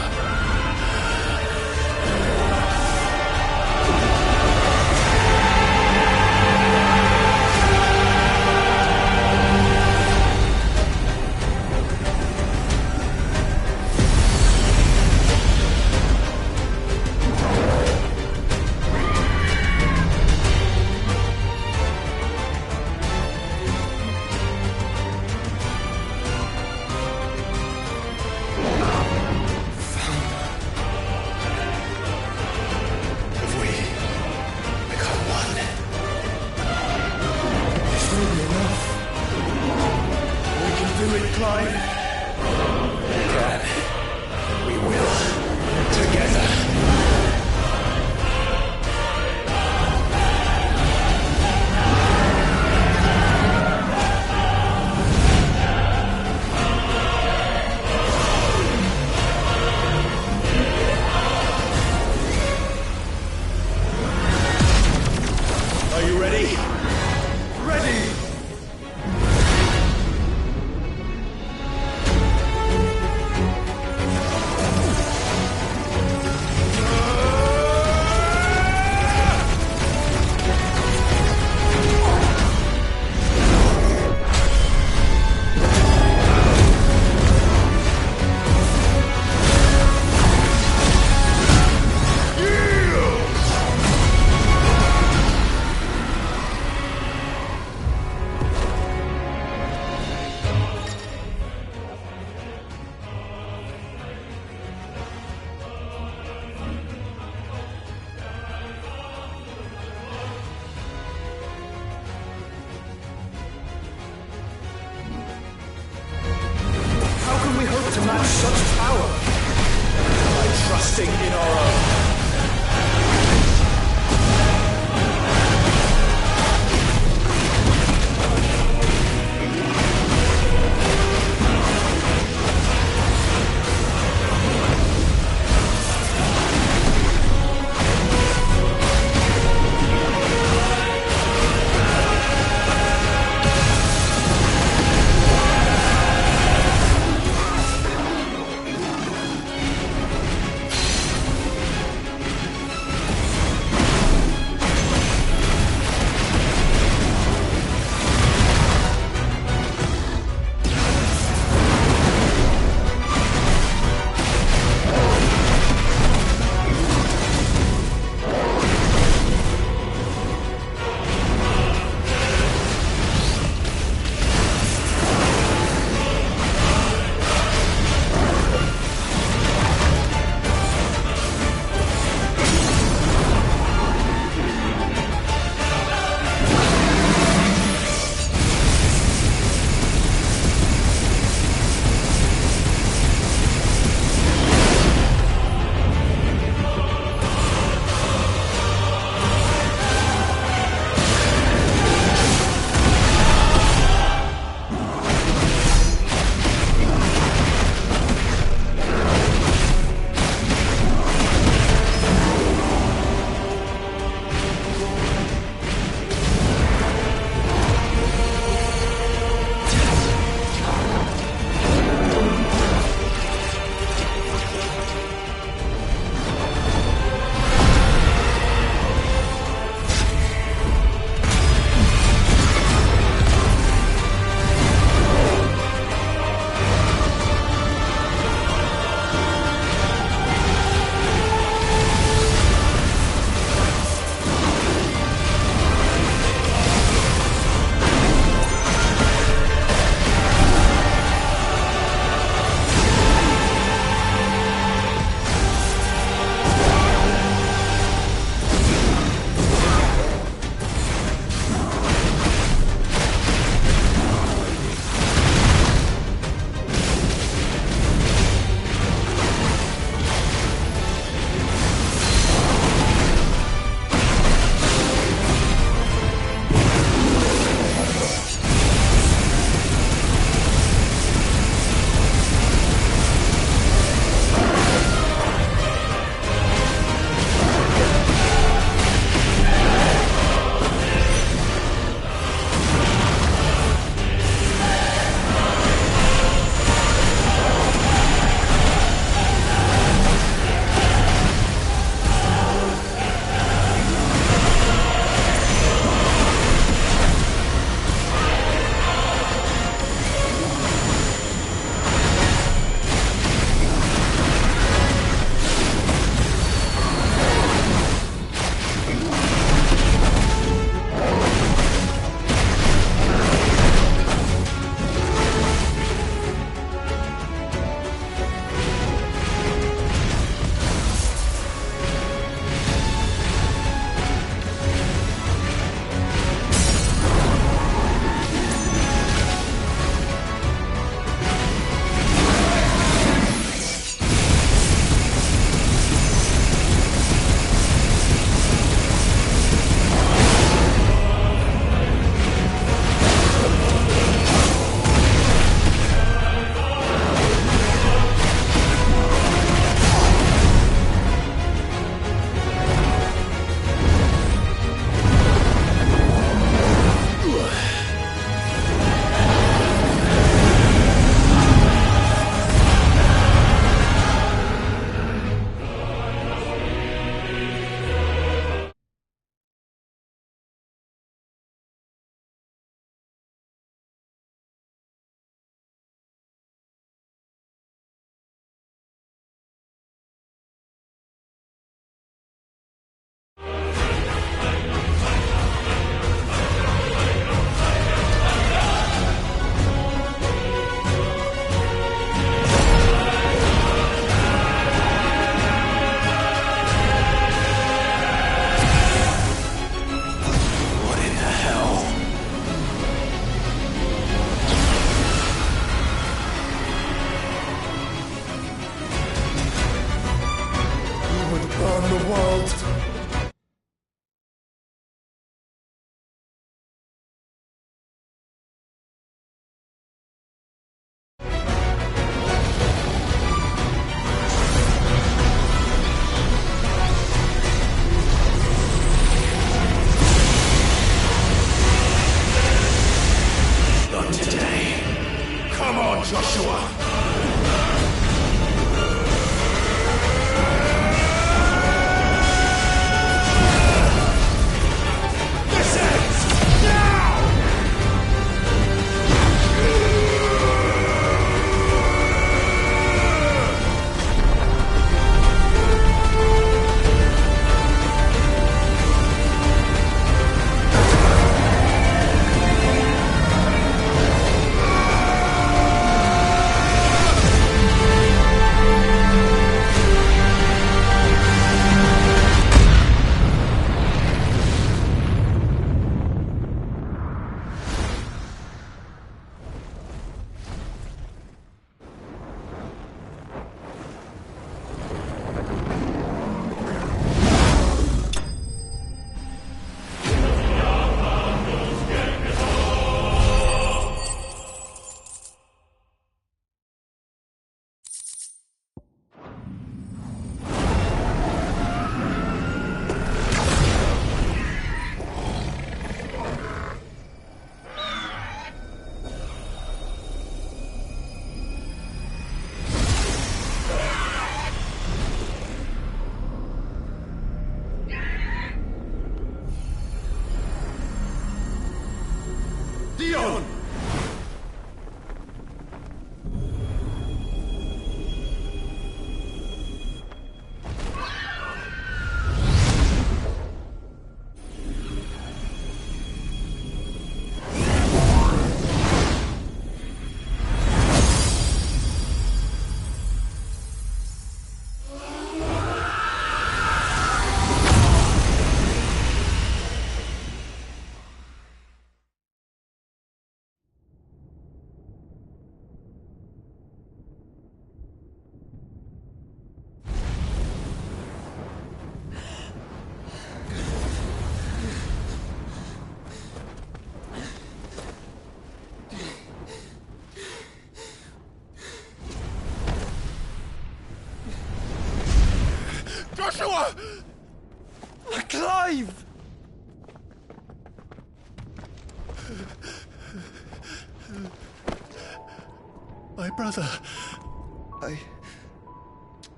My brother.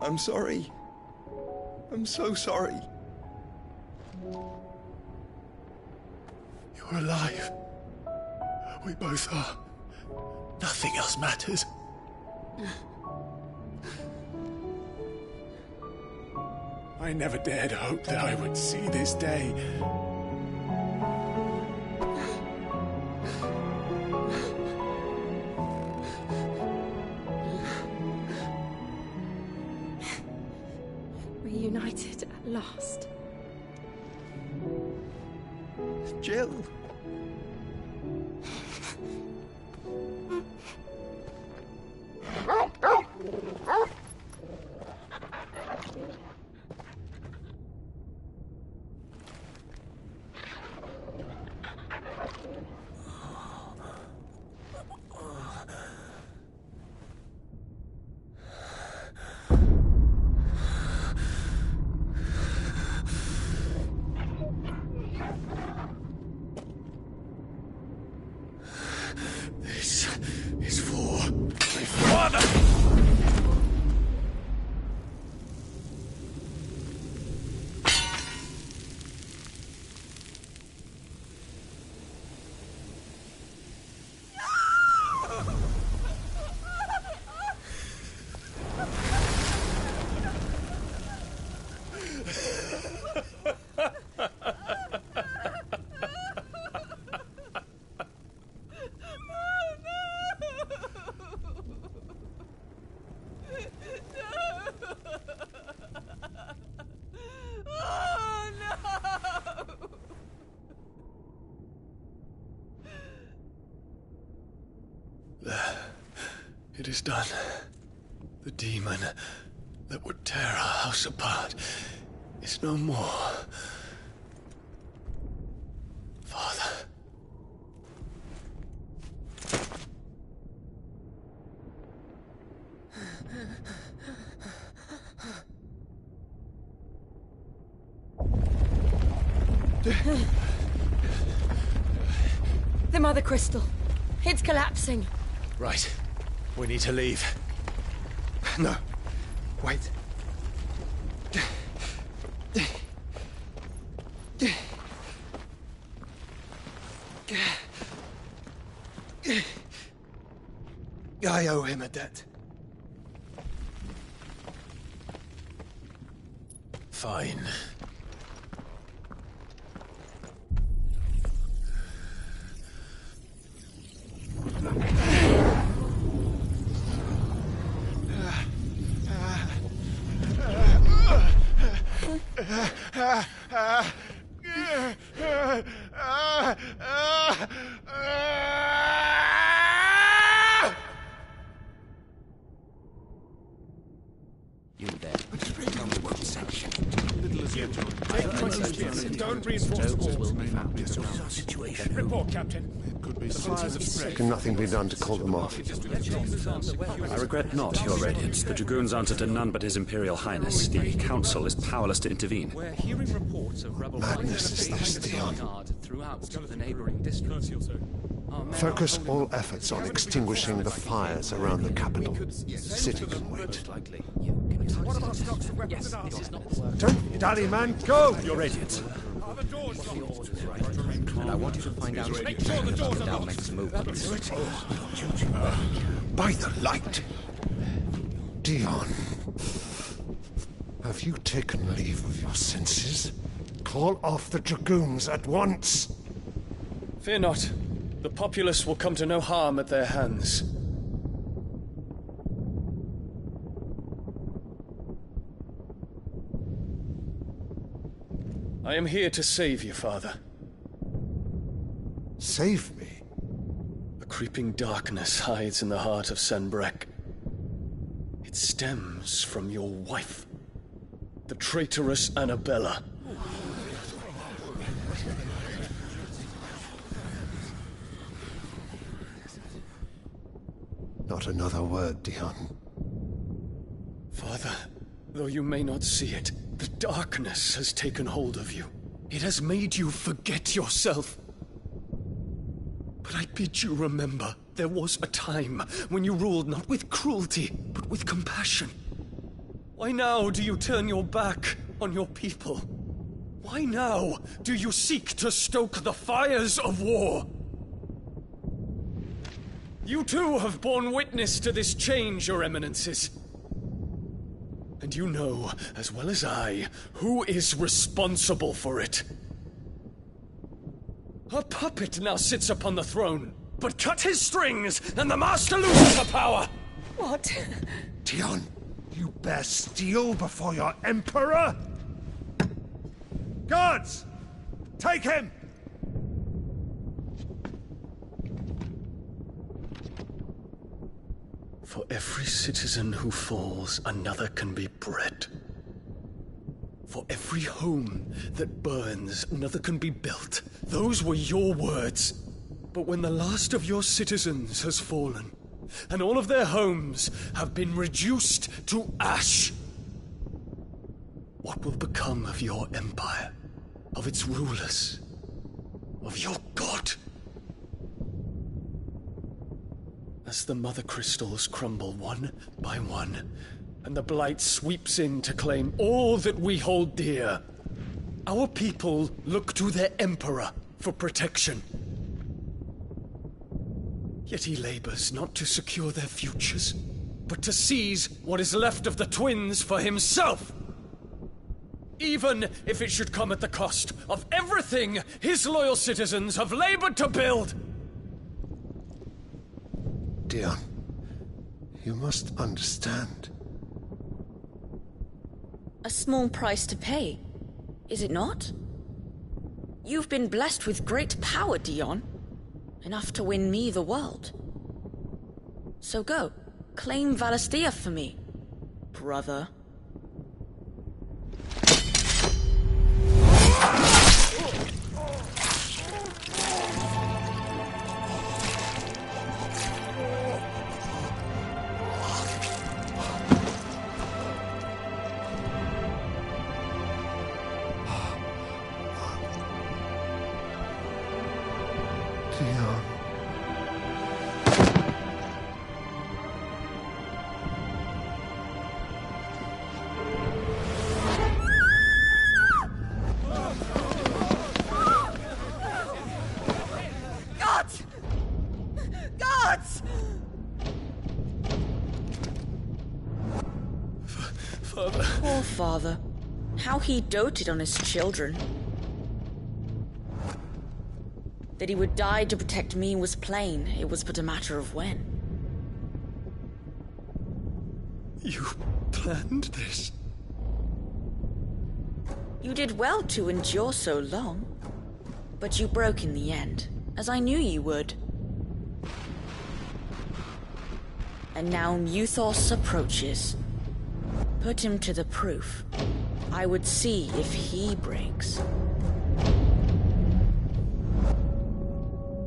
I'm sorry. I'm so sorry. You're alive. We both are. Nothing else matters. I never dared hope that I would see this day. Reunited at last. Jill. This is for my father! It is done. The demon that would tear our house apart is no more. Father. The Mother Crystal. It's collapsing. Right. We need to leave. No. Wait. I owe him a debt. Fine. You there. Don't reinforce the situation. Report, Captain. Can nothing be done to call them off? I regret not, Your Radiance. The Dragoons answer to none but His Imperial Highness. The Council is powerless to intervene. We're hearing reports of rebel Madness is this, Dion. throughout the neighboring districts. Focus all efforts on extinguishing the fires around the capital. The city can wait. Don't dally, man. Go! Your Radiance. And I want you to find out Make sure the doors are locked. next move. By the light! Dion, have you taken leave of your senses? Call off the Dragoons at once! Fear not. The populace will come to no harm at their hands. I am here to save you, Father. Save me? A creeping darkness hides in the heart of Sanbreque. It stems from your wife, the traitorous Annabella. Not another word, Dion. Father, though you may not see it, the darkness has taken hold of you. It has made you forget yourself. But I bid you remember, There was a time when you ruled not with cruelty, but with compassion. Why now do you turn your back on your people? Why now do you seek to stoke the fires of war? You too have borne witness to this change, Your Eminences. And you know, as well as I, who is responsible for it. A puppet now sits upon the throne, but cut his strings, and the master loses the power! What? Dion, you bear steel before your emperor? Guards! Take him! For every citizen who falls, another can be bred. For every home that burns, another can be built. Those were your words. But when the last of your citizens has fallen, and all of their homes have been reduced to ash, what will become of your empire, of its rulers, of your god? As the mother crystals crumble one by one, and the blight sweeps in to claim all that we hold dear, our people look to their emperor for protection. Yet he labors not to secure their futures, but to seize what is left of the twins for himself! Even if it should come at the cost of everything his loyal citizens have labored to build! Dion, you must understand. A small price to pay, is it not? You've been blessed with great power, Dion. Enough to win me the world. So go, claim Valisthea for me, brother. Poor father. How he doted on his children. That he would die to protect me was plain. It was but a matter of when. You planned this? You did well to endure so long. But you broke in the end, as I knew you would. And now Muthos approaches. Put him to the proof. I would see if he breaks.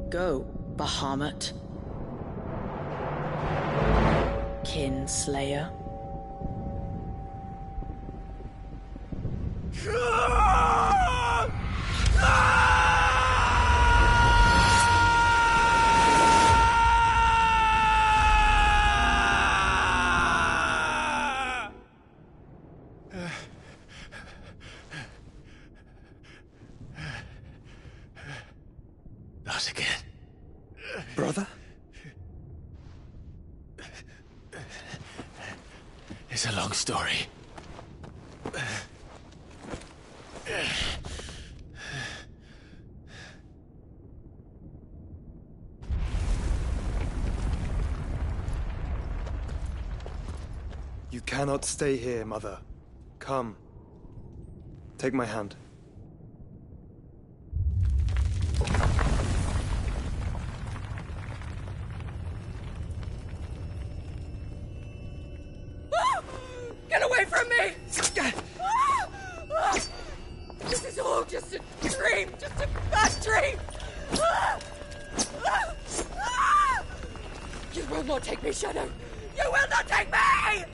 Go, Bahamut. Kinslayer. Not again. Brother? It's a long story. You cannot stay here, Mother. Come. Take my hand. Get away from me! This is all just a dream, just a bad dream! You will not take me, Shadow! You will not take me!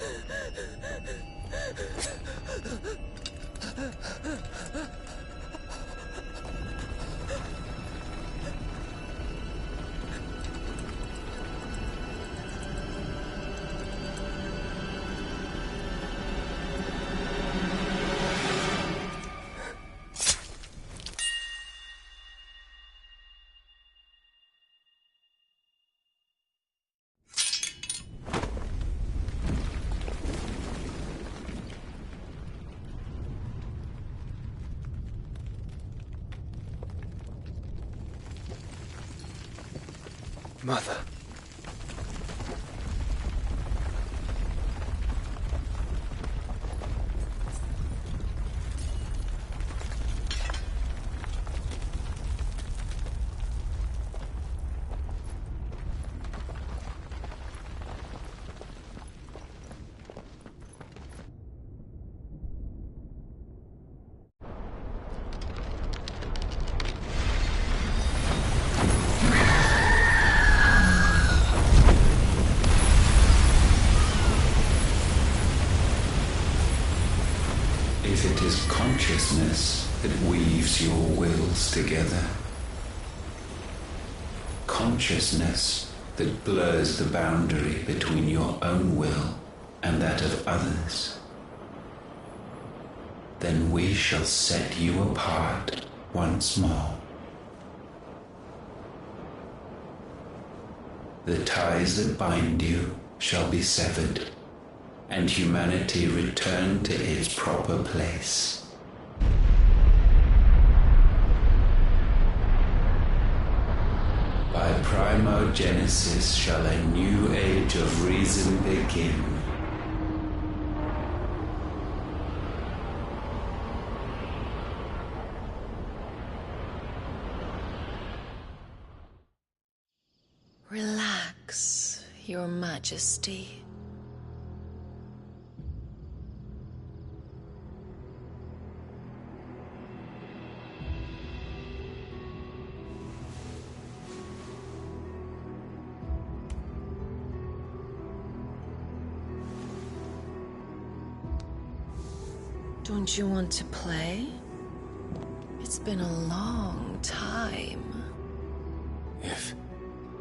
Mother. If it is consciousness that weaves your wills together, consciousness that blurs the boundary between your own will and that of others, then we shall set you apart once more. The ties that bind you shall be severed, and humanity return to its proper place. By primogenesis shall a new age of reason begin. Relax, Your Majesty. Don't you want to play? It's been a long time. If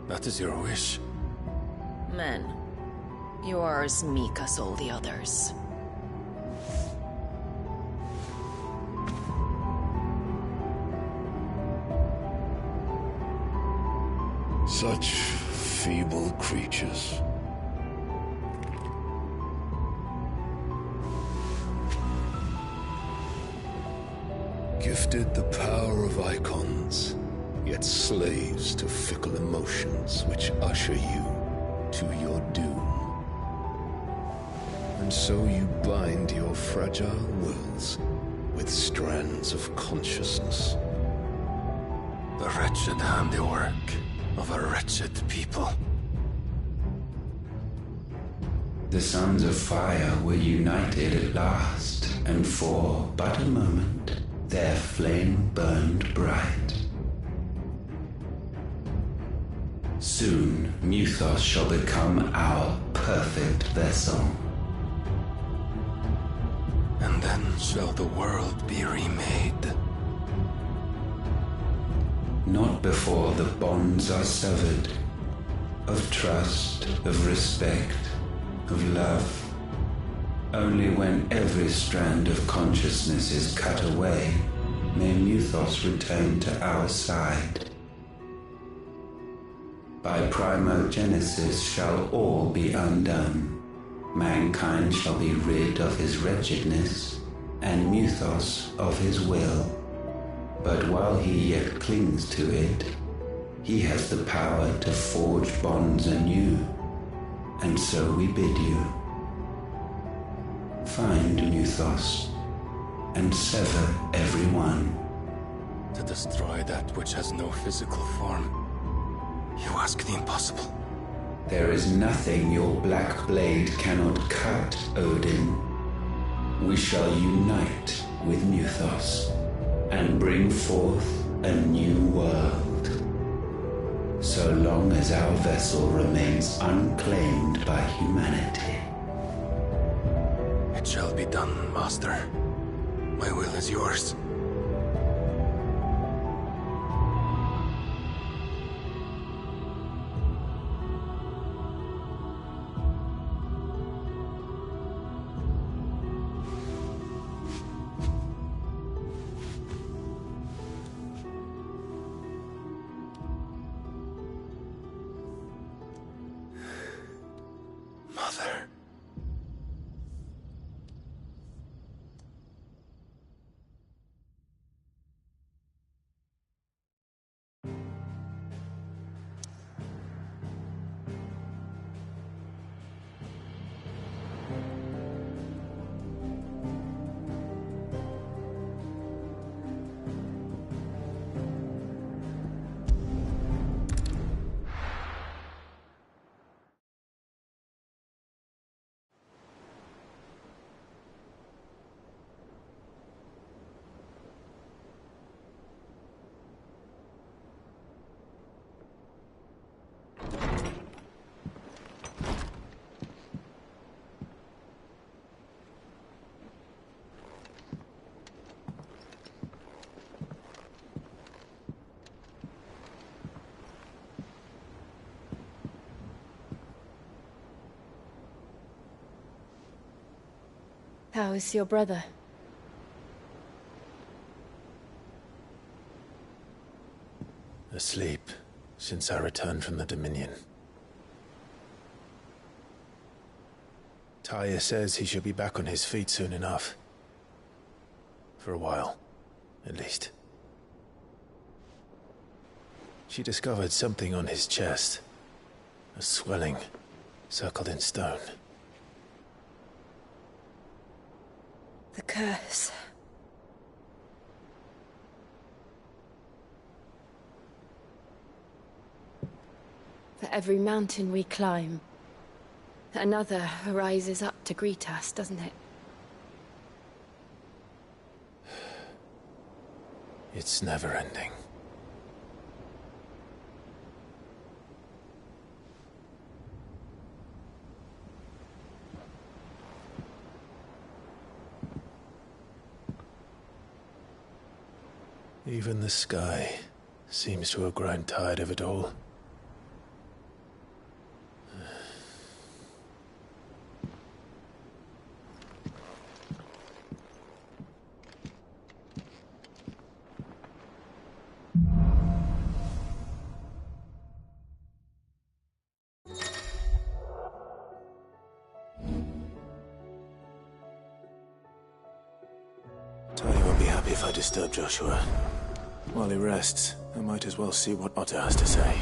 that is your wish. Men, you are as meek as all the others. Such feeble creatures. Gifted the power of icons, yet slaves to fickle emotions which usher you to your doom. And so you bind your fragile wills with strands of consciousness. The wretched handiwork of a wretched people. The sons of fire were united at last, and for but a moment their flame burned bright. Soon Muthos shall become our perfect vessel. And then shall the world be remade. Not before the bonds are severed, of trust, of respect, of love. Only when every strand of consciousness is cut away, may Muthos return to our side. By primogenesis shall all be undone. Mankind shall be rid of his wretchedness, and Muthos of his will. But while he yet clings to it, he has the power to forge bonds anew. And so we bid you, find Muthos, and sever everyone. To destroy that which has no physical form, you ask the impossible. There is nothing your black blade cannot cut, Odin. We shall unite with Muthos, and bring forth a new world. So long as our vessel remains unclaimed by humanity. It shall be done, Master. My will is yours. Mother. How is your brother? Asleep since I returned from the Dominion. Taya says he should be back on his feet soon enough. For a while, at least. She discovered something on his chest. A swelling, circled in stone. The curse. For every mountain we climb, another rises up to greet us, doesn't it? It's never ending. Even the sky seems to have grown tired of it all. Taya won't be happy if I disturb Joshua. While he rests, I might as well see what Otter has to say.